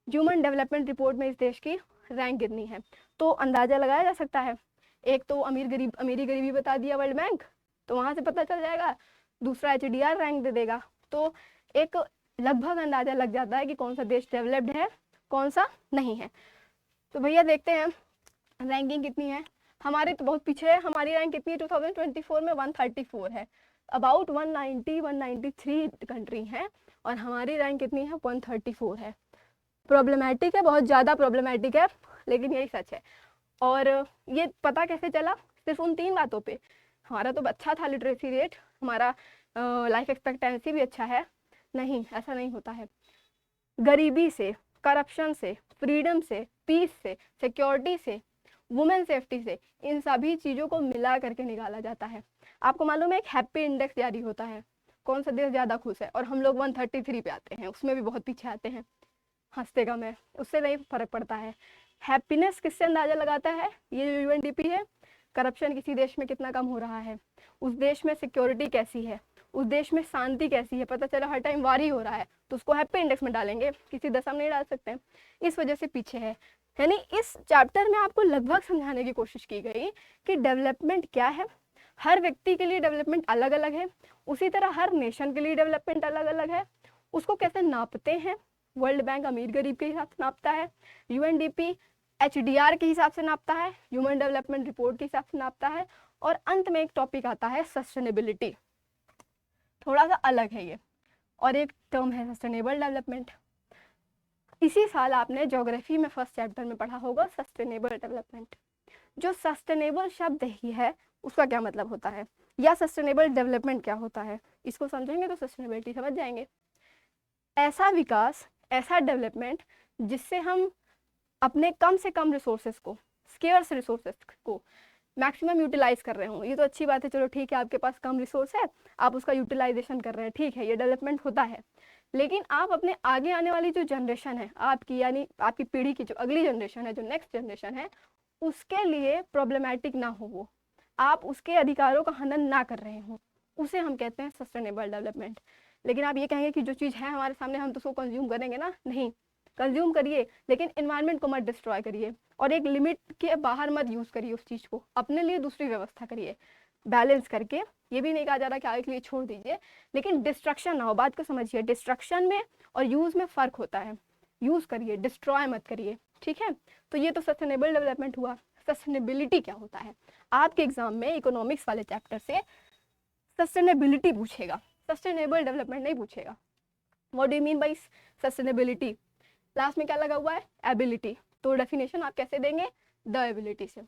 ह्यूमन डेवलपमेंट रिपोर्ट में इस देश की रैंक कितनी है। तो अंदाजा लगाया जा सकता है, एक तो अमीरी गरीबी बता दिया वर्ल्ड बैंक, तो वहाँ से पता चल जाएगा, दूसरा एचडीआर रैंक दे देगा, तो एक लगभग अंदाजा लग जाता है कि कौन सा देश डेवलप्ड है, कौन सा नहीं है। तो भैया देखते हैं रैंकिंग कितनी है। हमारे तो बहुत पीछे है, हमारी रैंक कितनी है 2024 में 134 है, अबाउट 193 कंट्री हैं और हमारी रैंक कितनी है 134 है। प्रॉब्लमेटिक है, बहुत ज़्यादा प्रॉब्लमेटिक है, लेकिन यही सच है। और ये पता कैसे चला, सिर्फ उन 3 बातों पे। हमारा तो अच्छा था लिटरेसी रेट, हमारा लाइफ एक्सपेक्टेंसी भी अच्छा है, नहीं ऐसा नहीं होता है। गरीबी से, करप्शन से, फ्रीडम से, पीस से, सिक्योरिटी से, वुमेन सेफ्टी से, इन सभी चीज़ों को मिला करके निकाला जाता है। आपको मालूम है एक हैप्पी इंडेक्स जारी होता है, कौन सा देश ज़्यादा खुश है, और हम लोग 133 पे आते हैं, उसमें भी बहुत पीछे आते हैं, हंसते कम है, उससे नहीं फर्क पड़ता है। हैप्पीनेस किससे अंदाजा लगाता है, ये जो यूएनडीपी है, करप्शन किसी देश में कितना कम हो रहा है, उस देश में सिक्योरिटी कैसी है, उस देश में शांति कैसी है, पता चला हर टाइम वार ही हो रहा है तो उसको हैप्पी इंडेक्स में डालेंगे, किसी दशा में नहीं डाल सकते हैं, इस वजह से पीछे है। यानी इस चैप्टर में आपको लगभग समझाने की कोशिश की गई कि डेवलपमेंट क्या है, हर व्यक्ति के लिए डेवलपमेंट अलग अलग है, उसी तरह हर नेशन के लिए डेवलपमेंट अलग अलग है, उसको कैसे नापते हैं, वर्ल्ड बैंक अमीर गरीब के हिसाब से नापता है, यूएनडीपी एचडीआर के हिसाब से नापता है, ह्यूमन डेवलपमेंट रिपोर्ट के हिसाब से नापता है, और अंत में एक टॉपिक आता है सस्टेनेबिलिटी, थोड़ा सा अलग है ये, और एक टर्म है सस्टेनेबल डेवलपमेंट। इसी साल आपने ज्योग्राफी में फर्स्ट चैप्टर में पढ़ा होगा सस्टेनेबल डेवलपमेंट। जो सस्टेनेबल शब्द ही है उसका क्या मतलब होता है, या सस्टेनेबल डेवलपमेंट क्या होता है, इसको समझेंगे तो सस्टेनेबिलिटी समझ जाएंगे। ऐसा विकास, ऐसा डेवलपमेंट जिससे हम अपने कम से कम रिसोर्सेज को, स्केर्स रिसोर्सेज को मैक्सिमम यूटिलाइज कर रहे हो। ये तो अच्छी बात है, चलो ठीक है, आपके पास कम रिसोर्स है, आप उसका यूटिलाइजेशन कर रहे हैं, ठीक है, ये डेवलपमेंट होता है। लेकिन आप अपने आगे आने वाली जो जनरेशन है आपकी, यानी आपकी पीढ़ी की जो अगली जनरेशन है, जो नेक्स्ट जनरेशन है, उसके लिए प्रॉब्लमेटिक ना हो, वो आप उसके अधिकारों का हनन ना कर रहे हो, उसे हम कहते हैं सस्टेनेबल डेवलपमेंट। लेकिन आप ये कहेंगे कि जो चीज़ है हमारे सामने हम तो उसको कंज्यूम करेंगे ना, नहीं, कंज्यूम करिए लेकिन इन्वायरमेंट को मत डिस्ट्रॉय करिए, और एक लिमिट के बाहर मत यूज़ करिए उस चीज़ को, अपने लिए दूसरी व्यवस्था करिए बैलेंस करके। ये भी नहीं कहा जा रहा कि आगे के लिए छोड़ दीजिए, लेकिन डिस्ट्रक्शन ना हो, बात को समझिए, डिस्ट्रक्शन में और यूज़ में फ़र्क होता है, यूज़ करिए, डिस्ट्रॉय मत करिए, ठीक है। तो ये तो सस्टेनेबल डेवलपमेंट हुआ। सस्टेनेबिलिटी क्या होता है, आपके एग्जाम में इकोनॉमिक्स वाले चैप्टर से सस्टेनेबिलिटी पूछेगा, सस्टेनेबल डेवलपमेंट नहीं पूछेगा। What do you mean by sustainability, last में क्या लगा हुआ है, एबिलिटी, तो डेफिनेशन आप कैसे देंगे, द एबिलिटी से।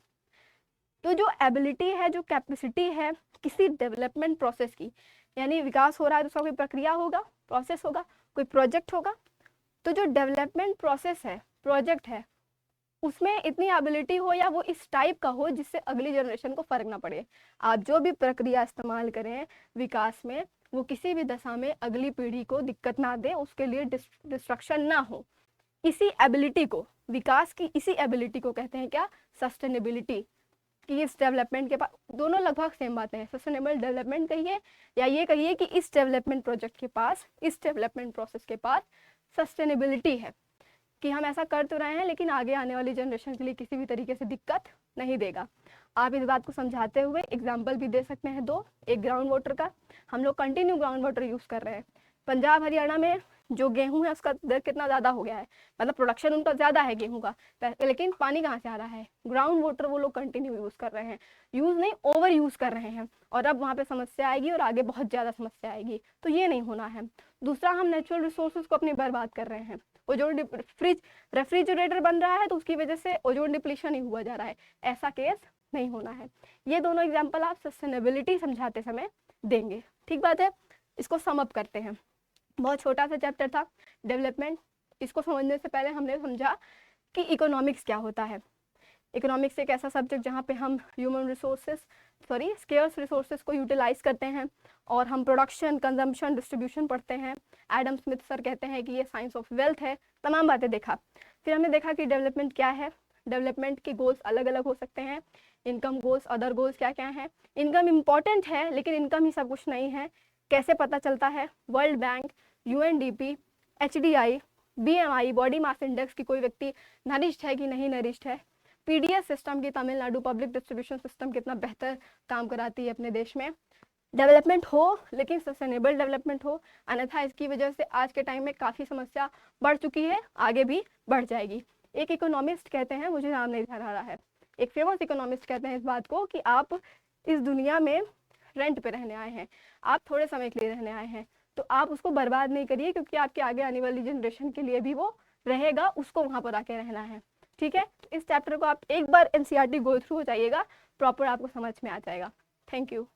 तो जो एबिलिटी है, जो कैपेसिटी है किसी डेवलपमेंट प्रोसेस की, यानी विकास हो रहा है तो उसका कोई प्रक्रिया होगा, प्रोसेस होगा, कोई प्रोजेक्ट होगा, तो जो डेवलपमेंट प्रोसेस है, प्रोजेक्ट है, उसमें इतनी एबिलिटी हो या वो इस टाइप का हो जिससे अगली जनरेशन को फर्क ना पड़े। आप जो भी प्रक्रिया इस्तेमाल करें विकास में, वो किसी भी दशा में अगली पीढ़ी को दिक्कत ना दे, उसके लिए डिस्ट्रक्शन ना हो। इसी एबिलिटी को, विकास की इसी एबिलिटी को कहते हैं क्या, सस्टेनेबिलिटी। कि इस डेवलपमेंट के पास, दोनों लगभग सेम बातें हैं, सस्टेनेबल डेवलपमेंट कहिए या ये कहिए कि इस डेवलपमेंट प्रोजेक्ट के पास, इस डेवलपमेंट प्रोसेस के पास सस्टेनेबिलिटी है, कि हम ऐसा कर तो रहे हैं लेकिन आगे आने वाली जनरेशन के लिए किसी भी तरीके से दिक्कत नहीं देगा। आप इस बात को समझाते हुए एग्जाम्पल भी दे सकते हैं दो। एक ग्राउंड वाटर का, हम लोग कंटिन्यू ग्राउंड वाटर यूज़ कर रहे हैं। पंजाब हरियाणा में जो गेहूं है उसका दर कितना ज़्यादा हो गया है, मतलब प्रोडक्शन उनका ज़्यादा है गेहूं का, लेकिन पानी कहाँ से आ रहा है, ग्राउंड वाटर वो लोग कंटिन्यू यूज़ कर रहे हैं, यूज़ नहीं ओवर यूज़ कर रहे हैं, और अब वहाँ पे समस्या आएगी और आगे बहुत ज़्यादा समस्या आएगी, तो ये नहीं होना है। दूसरा, हम नेचुरल रिसोर्सेज को अपनी बर्बाद कर रहे हैं। ओजोन रेफ्रिजरेटर बन रहा है तो उसकी वजह से ओजोन डिप्लीशन ही हुआ जा रहा है, ऐसा केस नहीं होना है। ये दोनों एग्जाम्पल आप सस्टेनेबिलिटी समझाते समय देंगे, ठीक बात है। इसको सम अप करते हैं, बहुत छोटा सा चैप्टर था डेवलपमेंट। इसको समझने से पहले हमने समझा कि इकोनॉमिक्स क्या होता है। इकोनॉमिक्स एक ऐसा सब्जेक्ट जहाँ पे हम ह्यूमन रिसोर्सेज, स्केर्स रिसोर्सेज को यूटिलाइज करते हैं, और हम प्रोडक्शन, कंजम्पशन, डिस्ट्रीब्यूशन पढ़ते हैं। एडम स्मिथ सर कहते हैं कि ये साइंस ऑफ वेल्थ है, तमाम बातें देखा। फिर हमने देखा कि डेवलपमेंट क्या है, डेवलपमेंट के गोल्स अलग अलग हो सकते हैं, इनकम गोल्स, अदर गोल्स क्या क्या हैं। इनकम इम्पॉर्टेंट है लेकिन इनकम ही सब कुछ नहीं है। कैसे पता चलता है, world bank, UNDP, HDI, BMI, body mass index की कोई व्यक्ति नरिश्ड है कि नहीं नरिश्ड है। PDS सिस्टम की तमिलनाडु पब्लिक डिस्ट्रीब्यूशन सिस्टम कितना बेहतर काम कराती है अपने देश में। डेवलपमेंट हो लेकिन सस्टेनेबल डेवलपमेंट हो, अन्यथा इसकी वजह से आज के टाइम में काफ़ी समस्या बढ़ चुकी है, आगे भी बढ़ जाएगी। एक इकोनॉमिस्ट कहते हैं, मुझे नाम नहीं ध्यान आ रहा है, एक फेमस इकोनॉमिस्ट कहते हैं इस बात को कि आप इस दुनिया में रेंट पे रहने आए हैं, आप थोड़े समय के लिए रहने आए हैं, तो आप उसको बर्बाद नहीं करिए, क्योंकि आपके आगे आने वाली जनरेशन के लिए भी वो रहेगा, उसको वहाँ पर आके रहना है, ठीक है। इस चैप्टर को आप एक बार NCERT गो थ्रू हो जाइएगा, प्रॉपर आपको समझ में आ जाएगा। Thank you.